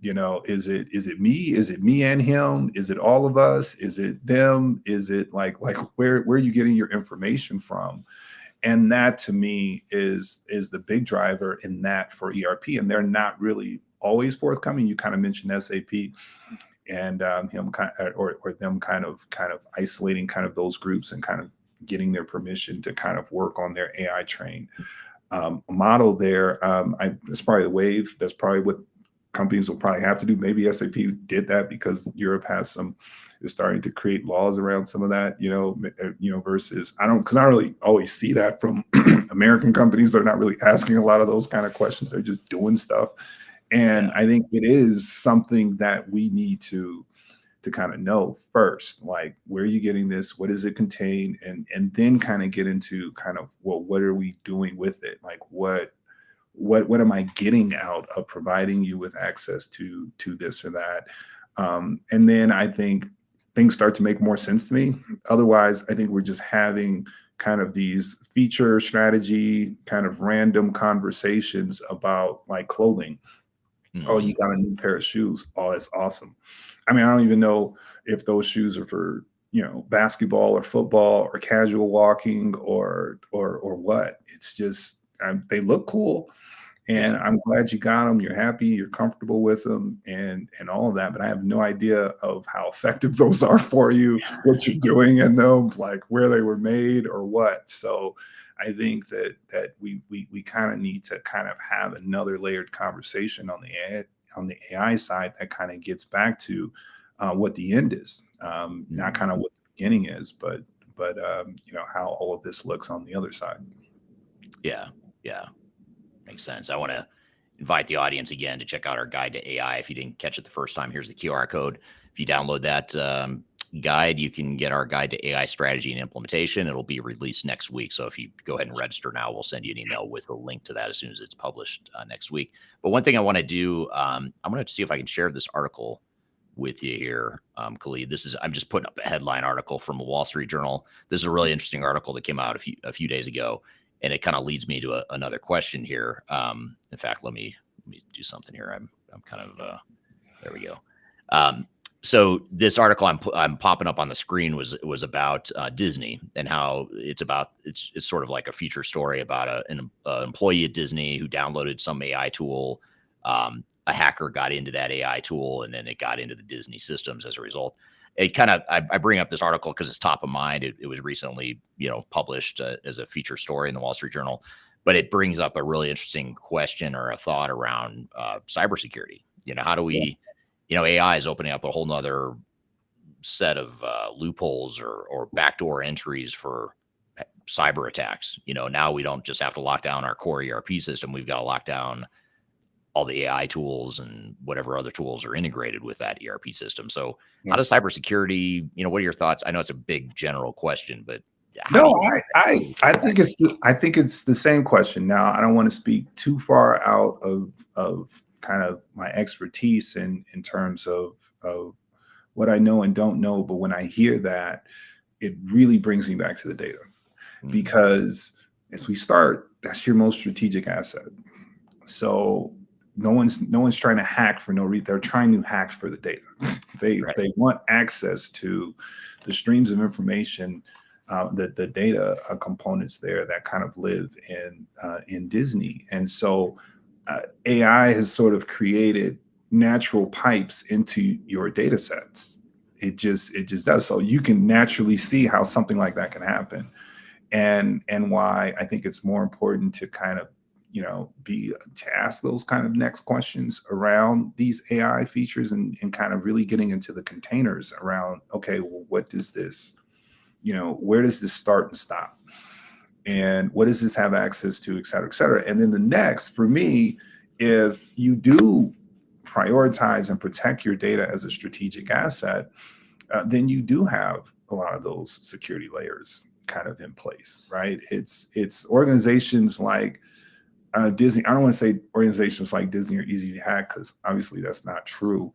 Is it me? Is it me and him? Is it all of us? Is it them? Is it like where are you getting your information from? And that to me is the big driver in that for ERP, and they're not really always forthcoming. You kind of mentioned SAP and him kind or them kind of isolating kind of those groups and kind of getting their permission to kind of work on their AI trained model there. That's probably the wave. That's probably what companies will probably have to do. Maybe SAP did that because Europe is starting to create laws around some of that, versus because I don't really always see that from American companies. They're not really asking a lot of those kind of questions. They're just doing stuff. And Yeah. I think it is something that we need to kind of know first, like, where are you getting this? What does it contain? And then kind of get into kind of, well, what are we doing with it? Like, what am I getting out of providing you with access to this or that? And then I think things start to make more sense to me. Otherwise, I think we're just having kind of these feature strategy, kind of random conversations about like clothing. Oh, Mhm. you got a new pair of shoes. Oh, that's awesome. I mean, I don't even know if those shoes are for, basketball or football or casual walking or what. It's just they look cool, and Yeah. I'm glad you got them. You're happy, you're comfortable with them, and all of that. But I have no idea of how effective those are for you, what you're doing in them, like where they were made or what. So I think that we kind of need to kind of have another layered conversation on the AI side that kind of gets back to what the end is, not Mhm. kind of what the beginning is, but how all of this looks on the other side. Yeah. Yeah. Makes sense. I want to invite the audience again to check out our guide to AI. If you didn't catch it the first time, here's the QR code. If you download that guide, you can get our guide to AI strategy and implementation. It'll be released next week. So if you go ahead and register now, we'll send you an email with a link to that as soon as it's published next week. But one thing I want to do, I'm going to see if I can share this article with you here, Khalid. I'm just putting up a headline article from a Wall Street Journal. This is a really interesting article that came out a few days ago, and it kind of leads me to another question here. In fact, let me do something here. I'm kind of there we go. So this article I'm popping up on the screen was about Disney and how it's sort of like a feature story about an employee at Disney who downloaded some AI tool. A hacker got into that AI tool, and then it got into the Disney systems as a result. It kind of, I bring up this article because it's top of mind. It was recently, published as a feature story in the Wall Street Journal, but it brings up a really interesting question or a thought around cybersecurity. How do we, AI is opening up a whole nother set of loopholes or backdoor entries for cyber attacks. Now we don't just have to lock down our core ERP system. We've got to lock down all the AI tools and whatever other tools are integrated with that ERP system. So how does cybersecurity, what are your thoughts? I know it's a big general question, but I think it's the same question. Now, I don't want to speak too far out of kind of my expertise in terms of what I know and don't know. But when I hear that, it really brings me back to the data, because as we start, that's your most strategic asset. So no one's trying to hack for no reason. They're trying to hack for the data. They want access to the streams of information, the data components there that kind of live in Disney. And so AI has sort of created natural pipes into your data sets. It just does. So you can naturally see how something like that can happen, and why I think it's more important to kind of to ask those kind of next questions around these AI features, and kind of really getting into the containers around, okay, well, what does this, where does this start and stop? And what does this have access to, et cetera, et cetera. And then the next, for me, if you do prioritize and protect your data as a strategic asset, then you do have a lot of those security layers kind of in place, right? It's organizations like Disney. I don't want to say organizations like Disney are easy to hack, because obviously that's not true.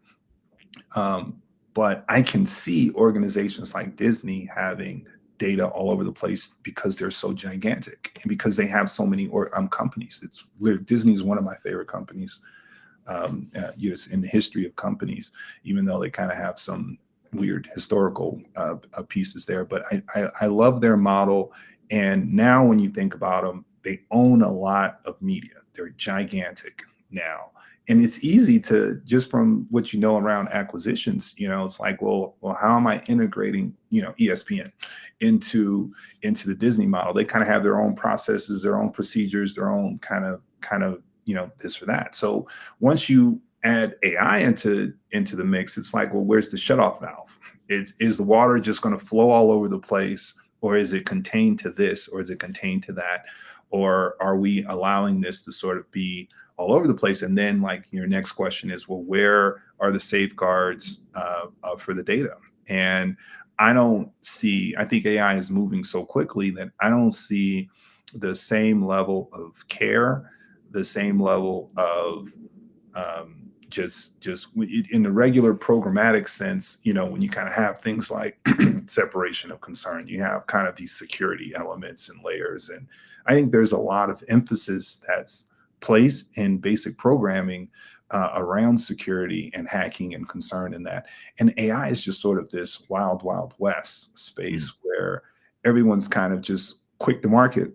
But I can see organizations like Disney having data all over the place because they're so gigantic and because they have so many companies. Disney is one of my favorite companies, just in the history of companies, even though they kind of have some weird historical pieces there. But I love their model. And now when you think about them, they own a lot of media. They're gigantic now. And it's easy to, just from what around acquisitions, it's like, well, how am I integrating, ESPN into the Disney model? They kind of have their own processes, their own procedures, their own kind of, this or that. So once you add AI into the mix, it's like, well, where's the shutoff valve? Is the water just going to flow all over the place, or is it contained to this, or is it contained to that? Or are we allowing this to sort of be all over the place? And then, like, your next question is, well, where are the safeguards for the data? And I think AI is moving so quickly that I don't see the same level of care, the same level of just in the regular programmatic sense, when you kind of have things like separation of concern, you have kind of these security elements and layers. And I think there's a lot of emphasis that's placed in basic programming around security and hacking and concern in that. And AI is just sort of this wild, wild west space where everyone's kind of just quick to market.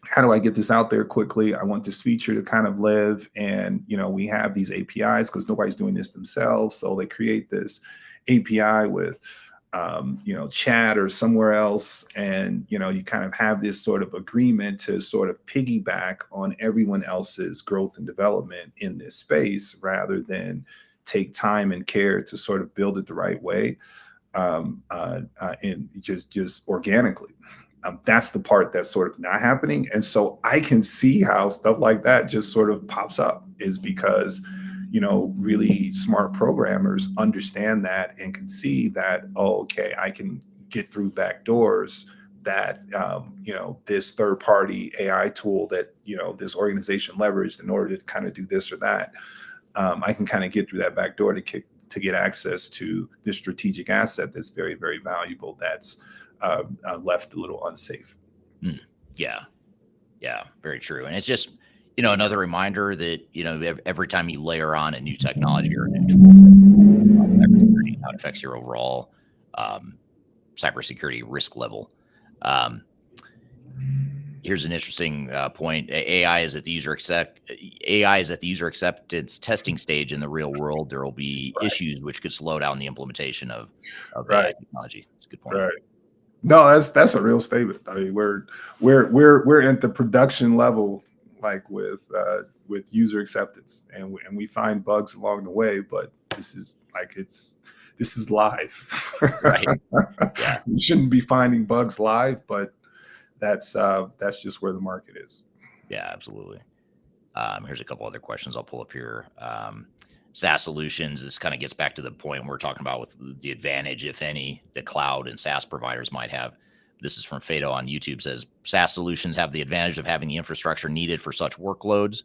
How do I get this out there quickly? I want this feature to kind of live. And, we have these APIs because nobody's doing this themselves. So they create this API with, chat or somewhere else. And, you kind of have this sort of agreement to sort of piggyback on everyone else's growth and development in this space, rather than take time and care to sort of build it the right way, and just organically. That's the part that's sort of not happening. And so I can see how stuff like that just sort of pops up, is because, really smart programmers understand that and can see that, oh, okay, I can get through back doors that, this third party AI tool that, this organization leveraged in order to kind of do this or that. I can kind of get through that back door to get access to this strategic asset that's very, very valuable, that's left a little unsafe. Yeah. Yeah. Very true. And it's just, another reminder that, every time you layer on a new technology or a new tool, cybersecurity, how it affects your overall cybersecurity risk level. Here's an interesting point. AI is at the user acceptance testing stage in the real world. There will be Right. issues which could slow down the implementation of AI Right. technology. That's a good point. Right. No, that's a real statement. I mean, we're at the production level, like with user acceptance, and we find bugs along the way, but this is live. Right. Yeah. We shouldn't be finding bugs live, but that's just where the market is. Yeah, absolutely. Here's a couple other questions I'll pull up here. SaaS solutions. This kind of gets back to the point we're talking about with the advantage, if any, that cloud and SaaS providers might have. This is from Fado on YouTube. Says SaaS solutions have the advantage of having the infrastructure needed for such workloads,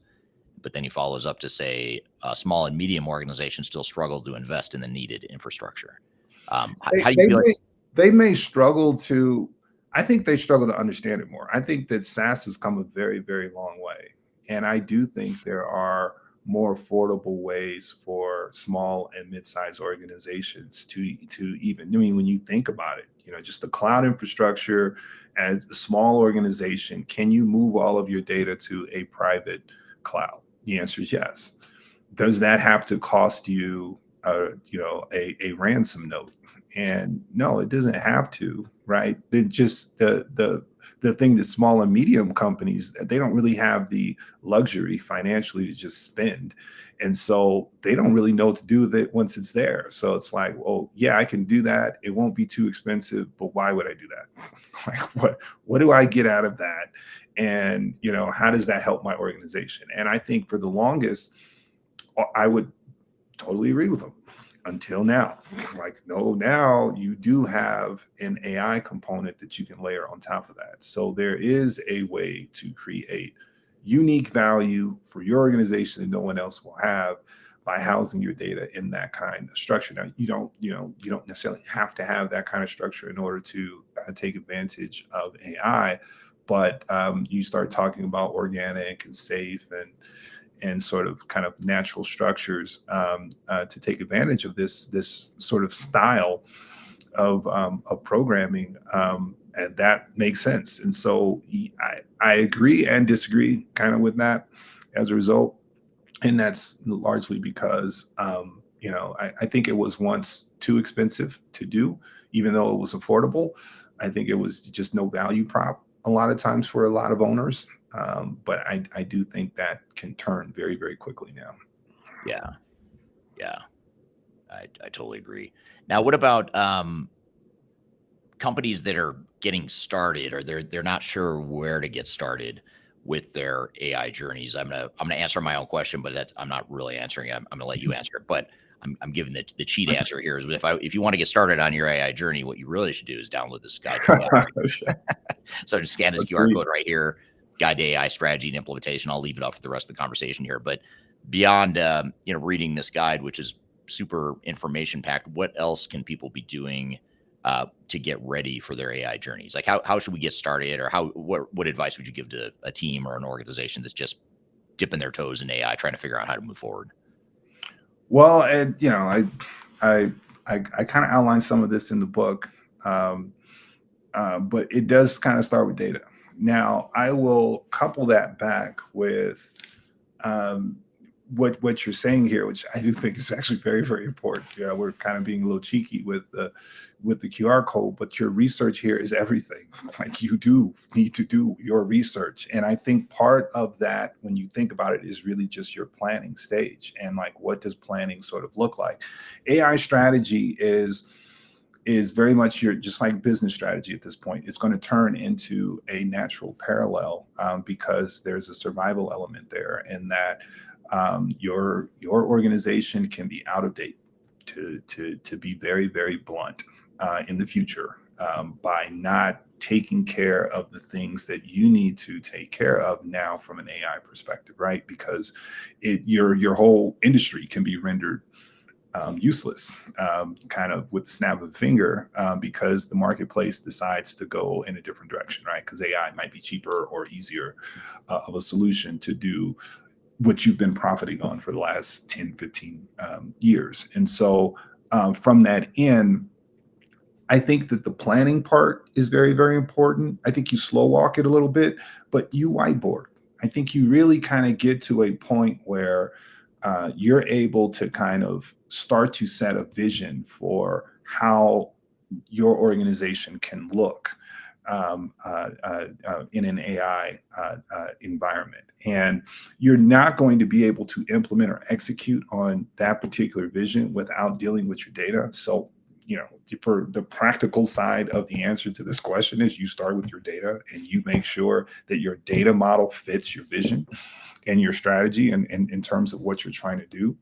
but then he follows up to say small and medium organizations still struggle to invest in the needed infrastructure. How do you feel like? They may struggle to. I think they struggle to understand it more. I think that SaaS has come a very, very long way, and I do think there are more affordable ways for small and mid-sized organizations to even. I mean, when you think about it, just the cloud infrastructure. As a small organization, can you move all of your data to a private cloud? The answer is yes. Does that have to cost you, a ransom note? And no, it doesn't have to, right? Just the thing that small and medium companies, they don't really have the luxury financially to just spend, and so they don't really know what to do with it once it's there. So it's like, well, yeah, I can do that. It won't be too expensive, but why would I do that? Like, what do I get out of that? And how does that help my organization? And I think for the longest, I would totally agree with them until now. Like, no, now you do have an AI component that you can layer on top of that. So there is a way to create unique value for your organization that no one else will have by housing your data in that kind of structure. Now, you don't necessarily have to have that kind of structure in order to take advantage of AI, but you start talking about organic and safe and sort of kind of natural structures to take advantage of this sort of style of programming, and that makes sense. And so I agree and disagree kind of with that as a result, and that's largely because I think it was once too expensive to do, even though it was affordable. I think it was just no value prop a lot of times for a lot of owners. But I do think that can turn very, very quickly now. Yeah. Yeah. I totally agree. Now, what about companies that are getting started, or they're not sure where to get started with their AI journeys? I'm gonna answer my own question, but I'm not really answering. I'm gonna let you answer it. But I'm giving the cheat answer here is if you want to get started on your AI journey, what you really should do is download this guide. So just scan this QR code right here, Guide to AI Strategy and Implementation. I'll leave it up for the rest of the conversation here. But beyond reading this guide, which is super information packed, what else can people be doing to get ready for their AI journeys? Like how should we get started, or what advice would you give to a team or an organization that's just dipping their toes in AI, trying to figure out how to move forward? Well, and I kind of outlined some of this in the book, but it does kind of start with data. Now, I will couple that back with what you're saying here, which I do think is actually very, very important. We're kind of being a little cheeky with the QR code, but your research here is everything. Like, you do need to do your research, and I think part of that, when you think about it, is really just your planning stage, and like, what does planning sort of look like? AI strategy is is very much your just like business strategy at this point. It's going to turn into a natural parallel because there's a survival element there, and that your organization can be out of date, to be very, very blunt, in the future, by not taking care of the things that you need to take care of now from an AI perspective, right? Because your whole industry can be rendered useless, kind of with the snap of a finger, because the marketplace decides to go in a different direction, right? Because AI might be cheaper or easier of a solution to do what you've been profiting on for the last 10, 15 years. And so from that end, I think that the planning part is very, very important. I think you slow walk it a little bit, but you whiteboard. I think you really kind of get to a point where you're able to kind of start to set a vision for how your organization can look in an AI environment. And you're not going to be able to implement or execute on that particular vision without dealing with your data. So, for the practical side of the answer to this question is you start with your data and you make sure that your data model fits your vision and your strategy and in terms of what you're trying to do.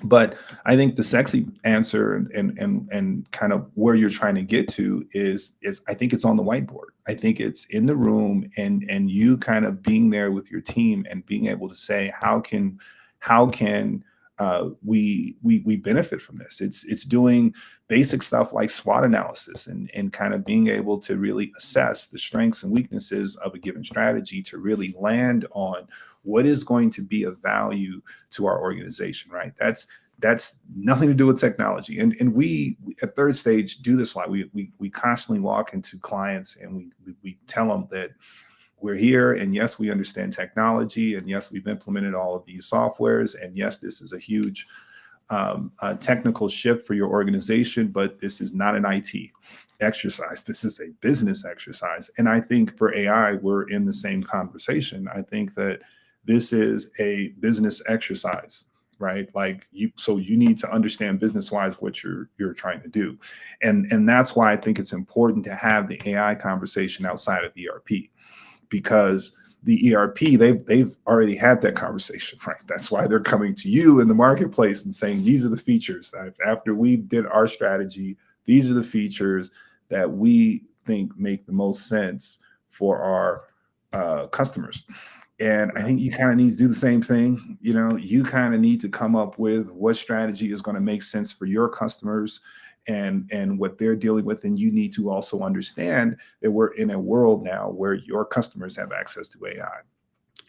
But I think the sexy answer and kind of where you're trying to get to is I think it's on the whiteboard. I think it's in the room and you kind of being there with your team and being able to say how can we benefit from this. It's doing basic stuff like SWOT analysis and kind of being able to really assess the strengths and weaknesses of a given strategy to really land on what is going to be of value to our organization, right? That's nothing to do with technology. And we at Third Stage do this a lot. We constantly walk into clients and we tell them that we're here, and yes, we understand technology, and yes, we've implemented all of these softwares, and yes, this is a huge technical shift for your organization, but this is not an IT exercise. This is a business exercise. And I think for AI, we're in the same conversation. I think that this is a business exercise, right? Like so you need to understand business-wise what you're trying to do. And that's why I think it's important to have the AI conversation outside of ERP, because the ERP, they've already had that conversation, right? That's why they're coming to you in the marketplace and saying, these are the features. After we did our strategy, these are the features that we think make the most sense for our customers. And I think you kind of need to do the same thing. You kind of need to come up with what strategy is going to make sense for your customers and what they're dealing with. And you need to also understand that we're in a world now where your customers have access to AI.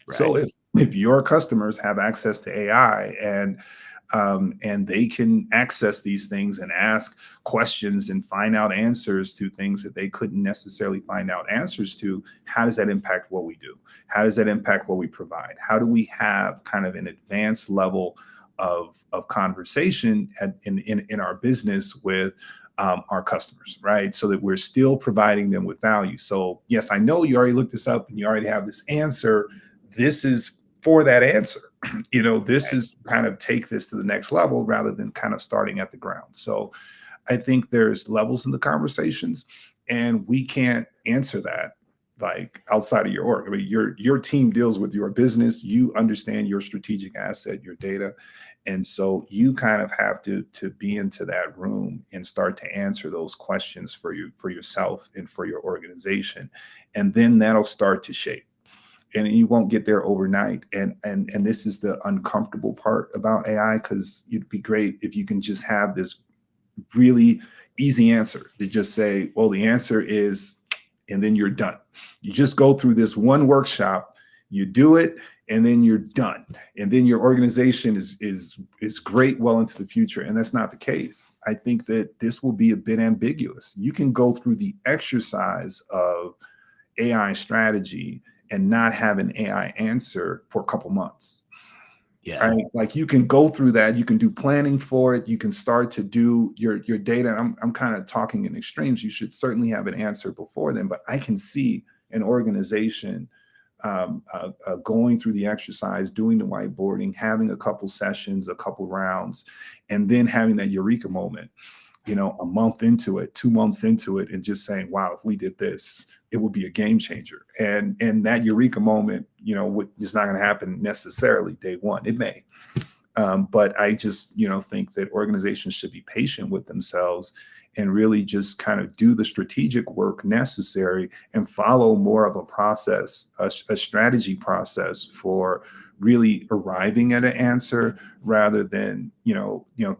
Right. So if your customers have access to AI and they can access these things and ask questions and find out answers to things that they couldn't necessarily find out answers to, how does that impact what we do? How does that impact what we provide? How do we have kind of an advanced level of conversation in our business with our customers, right? So that we're still providing them with value. So yes, I know you already looked this up and you already have this answer. This is for that answer. This is kind of take this to the next level rather than kind of starting at the ground. So I think there's levels in the conversations, and we can't answer that like outside of your org. I mean, your team deals with your business. You understand your strategic asset, your data. And so you kind of have to be into that room and start to answer those questions for yourself and for your organization. And then that'll start to shape. And you won't get there overnight. And this is the uncomfortable part about AI, because it'd be great if you can just have this really easy answer to just say, well, the answer is, and then you're done. You just go through this one workshop, you do it, and then you're done. And then your organization is great well into the future. And that's not the case. I think that this will be a bit ambiguous. You can go through the exercise of AI strategy and not have an AI answer for a couple months. Yeah. Right? Like you can go through that, you can do planning for it, you can start to do your data. I'm kind of talking in extremes. You should certainly have an answer before then, but I can see an organization going through the exercise, doing the whiteboarding, having a couple sessions, a couple rounds, and then having that eureka moment a month into it, 2 months into it, and just saying, wow, if we did this, it would be a game changer. And that eureka moment, is not going to happen necessarily day one. It may. But I just, think that organizations should be patient with themselves and really just kind of do the strategic work necessary and follow more of a process, a strategy process for really arriving at an answer, rather than,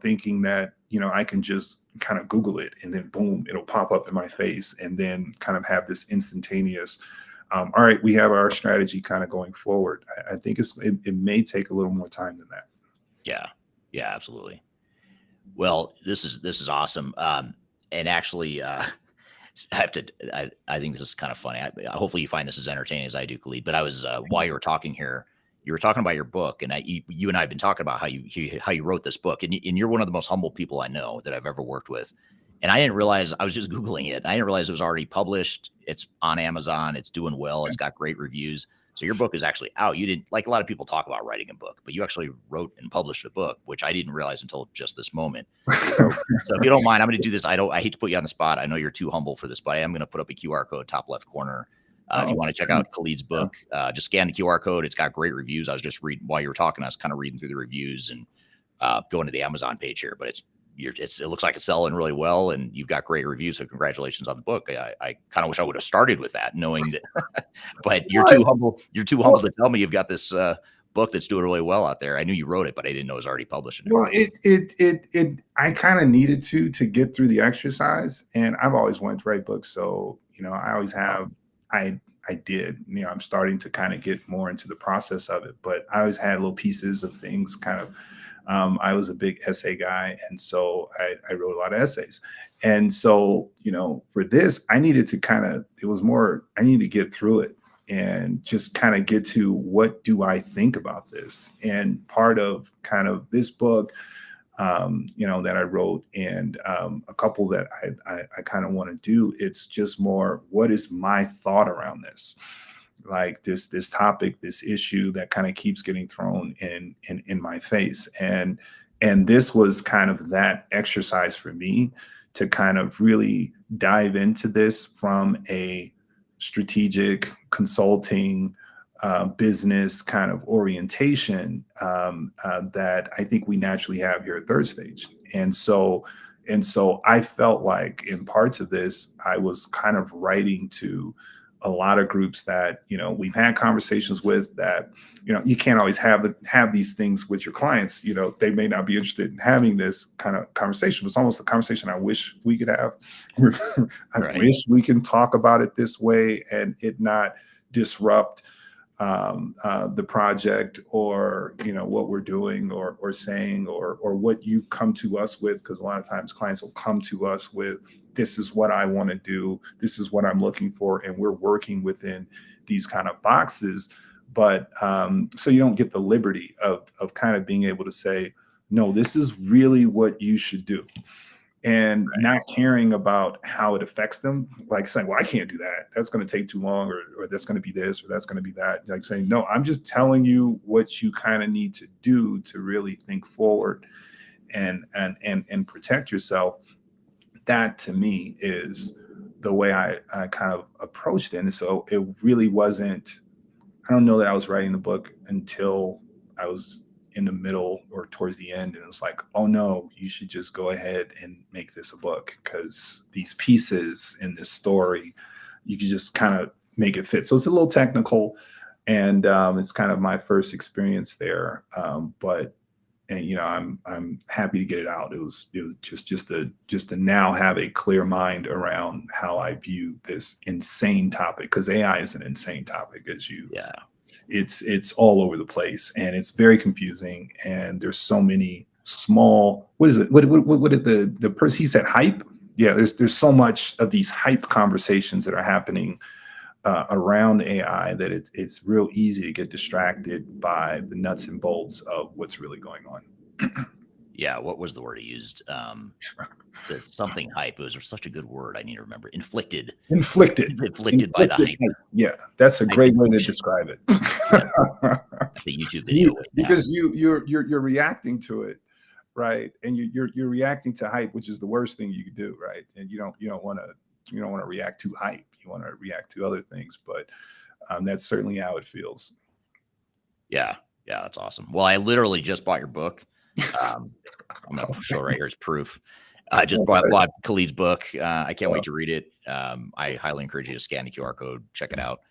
thinking that, I can just kind of Google it and then boom, it'll pop up in my face, and then kind of have this instantaneous, all right, we have our strategy kind of going forward. I think it may take a little more time than that. Yeah, absolutely. Well, this is awesome. And actually, I think this is kind of funny. Hopefully you find this as entertaining as I do, Khalid. But I was, while you were talking here, you were talking about your book, and you and I have been talking about how you wrote this book, and you're one of the most humble people I know that I've ever worked with. And I didn't realize, I was just Googling it. I didn't realize it was already published. It's on Amazon. It's doing well. It's got great reviews. So your book is actually out. You didn't, like a lot of people talk about writing a book, but you actually wrote and published a book, which I didn't realize until just this moment. So if you don't mind, I'm going to do this. I hate to put you on the spot. I know you're too humble for this, but I am going to put up a QR code top left corner. If you want to check out Khalid's book, just scan the QR code. It's got great reviews. I was just reading while you were talking. I was kind of reading through the reviews and going to the Amazon page here, but it looks like it's selling really well, and you've got great reviews. So congratulations on the book. I kind of wish I would have started with that, knowing that, but you're too humble. You're too humble to tell me you've got this book that's doing really well out there. I knew you wrote it, but I didn't know it was already published. Well, I kind of needed to get through the exercise, and I've always wanted to write books. So, I always have, I did, I'm starting to kind of get more into the process of it, but I always had little pieces of things kind of. I was a big essay guy, and so I wrote a lot of essays. And so, for this, I needed to I needed to get through it and just kind of get to, what do I think about this? And part of kind of this book, that I wrote, and a couple that I kind of want to do, it's just more, what is my thought around this? Like this topic, this issue that kind of keeps getting thrown in my face. And this was kind of that exercise for me to kind of really dive into this from a strategic consulting business kind of orientation that I think we naturally have here at Third Stage. And so I felt like in parts of this, I was kind of writing to a lot of groups that, we've had conversations with, that, you can't always have these things with your clients. They may not be interested in having this kind of conversation. It's almost a conversation I wish we could have. I wish we can talk about it this way and it not disrupt the project, or what we're doing or saying, or what you come to us with, because a lot of times clients will come to us with, this is what I want to do, this is what I'm looking for, and we're working within these kind of boxes. But so you don't get the liberty of kind of being able to say, no, this is really what you should do, and not caring about how it affects them. Like saying, well, I can't do that, that's going to take too long, or that's going to be this, or that's going to be that. Like saying, no, I'm just telling you what you kind of need to do to really think forward and protect yourself. That to me is the way I kind of approached it. And so it really wasn't, I don't know that I was writing the book until I was in the middle or towards the end. And it's like, oh no, you should just go ahead and make this a book, because these pieces in this story, you can just kind of make it fit. So it's a little technical, and it's kind of my first experience there. But I'm happy to get it out. It was just to now have a clear mind around how I view this insane topic, because AI is an insane topic, it's all over the place, and it's very confusing, and there's so many small, what is it? What did the person, he said hype? Yeah, there's so much of these hype conversations that are happening around AI that it's real easy to get distracted by the nuts and bolts of what's really going on. Yeah, what was the word he used? Something hype. It was such a good word. I need to remember. Inflicted by the hype. Yeah, that's a great way to describe it. The YouTube video. Because you're reacting to it, right? And you're reacting to hype, which is the worst thing you could do, right? And you don't want to react to hype. You want to react to other things, but that's certainly how it feels. Yeah. Yeah. That's awesome. Well, I literally just bought your book. Um, I'm going Oh, to show right here thanks. as proof. I just Okay. bought Khalid's book. I can't Uh, wait to read it. I highly encourage you to scan the QR code, check it out.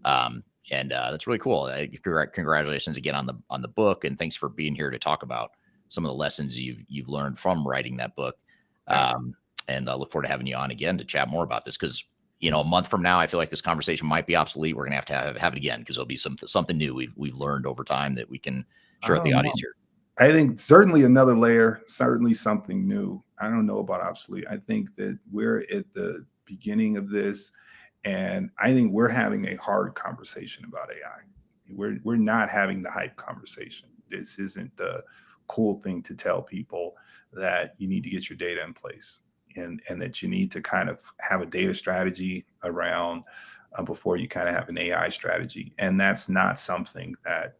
And that's really cool. Congratulations again on the book, and thanks for being here to talk about some of the lessons you've learned from writing that book. Thank you. And I look forward to having you on again to chat more about this because a month from now, I feel like this conversation might be obsolete. We're gonna have it again because there'll be something new we've learned over time that we can I share with the don't know. audience here. I think certainly another layer, certainly something new. I don't know about obsolete. I think that we're at the beginning of this, and I think we're having a hard conversation about AI. We're not having the hype conversation. This isn't the cool thing to tell people that you need to get your data in place, and that you need to kind of have a data strategy around before you kind of have an AI strategy. And that's not something that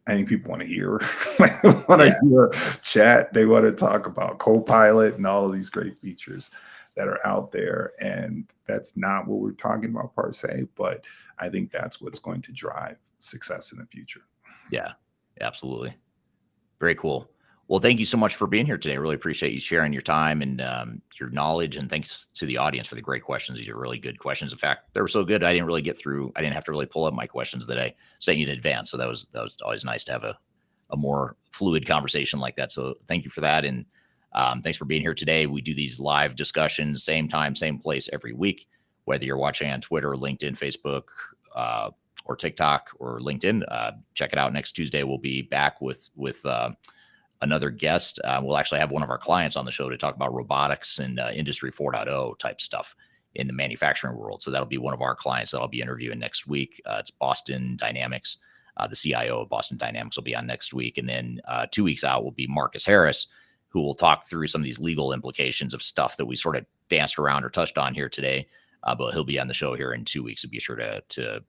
I think people want to hear. They want to Yeah. hear chat. They want to talk about Copilot and all of these great features that are out there. And that's not what we're talking about per se, but I think that's what's going to drive success in the future. Yeah. Absolutely. Very cool. Well, thank you so much for being here today. I really appreciate you sharing your time and your knowledge. And thanks to the audience for the great questions. These are really good questions. In fact, they were so good, I didn't really get through. I didn't have to really pull up my questions that I sent you in advance. So that was always nice to have a more fluid conversation like that. So thank you for that. And thanks for being here today. We do these live discussions, same time, same place every week, whether you're watching on Twitter, LinkedIn, Facebook, or TikTok or LinkedIn. Check it out. Next Tuesday, we'll be back with another guest. We'll actually have one of our clients on the show to talk about robotics and Industry 4.0 type stuff in the manufacturing world. So that'll be one of our clients that I'll be interviewing next week. It's Boston Dynamics. The CIO of Boston Dynamics will be on next week. And then 2 weeks out will be Marcus Harris, who will talk through some of these legal implications of stuff that we sort of danced around or touched on here today. But he'll be on the show here in 2 weeks. So be sure to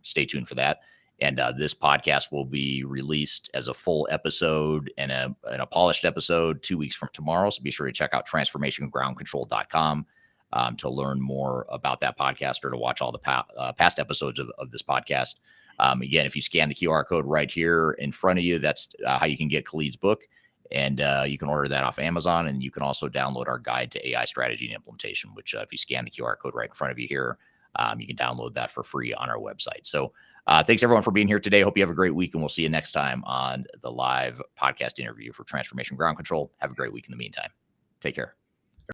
stay tuned for that. And this podcast will be released as a full episode and a polished episode 2 weeks from tomorrow. So be sure to check out transformationgroundcontrol.com to learn more about that podcast or to watch all the past episodes of this podcast. Again, if you scan the QR code right here in front of you, that's how you can get Khalid's book. And you can order that off Amazon. And you can also download our guide to AI strategy and implementation, which if you scan the QR code right in front of you here, you can download that for free on our website. So thanks everyone for being here today. Hope you have a great week, and we'll see you next time on the live podcast interview for Transformation Ground Control. Have a great week in the meantime. Take care.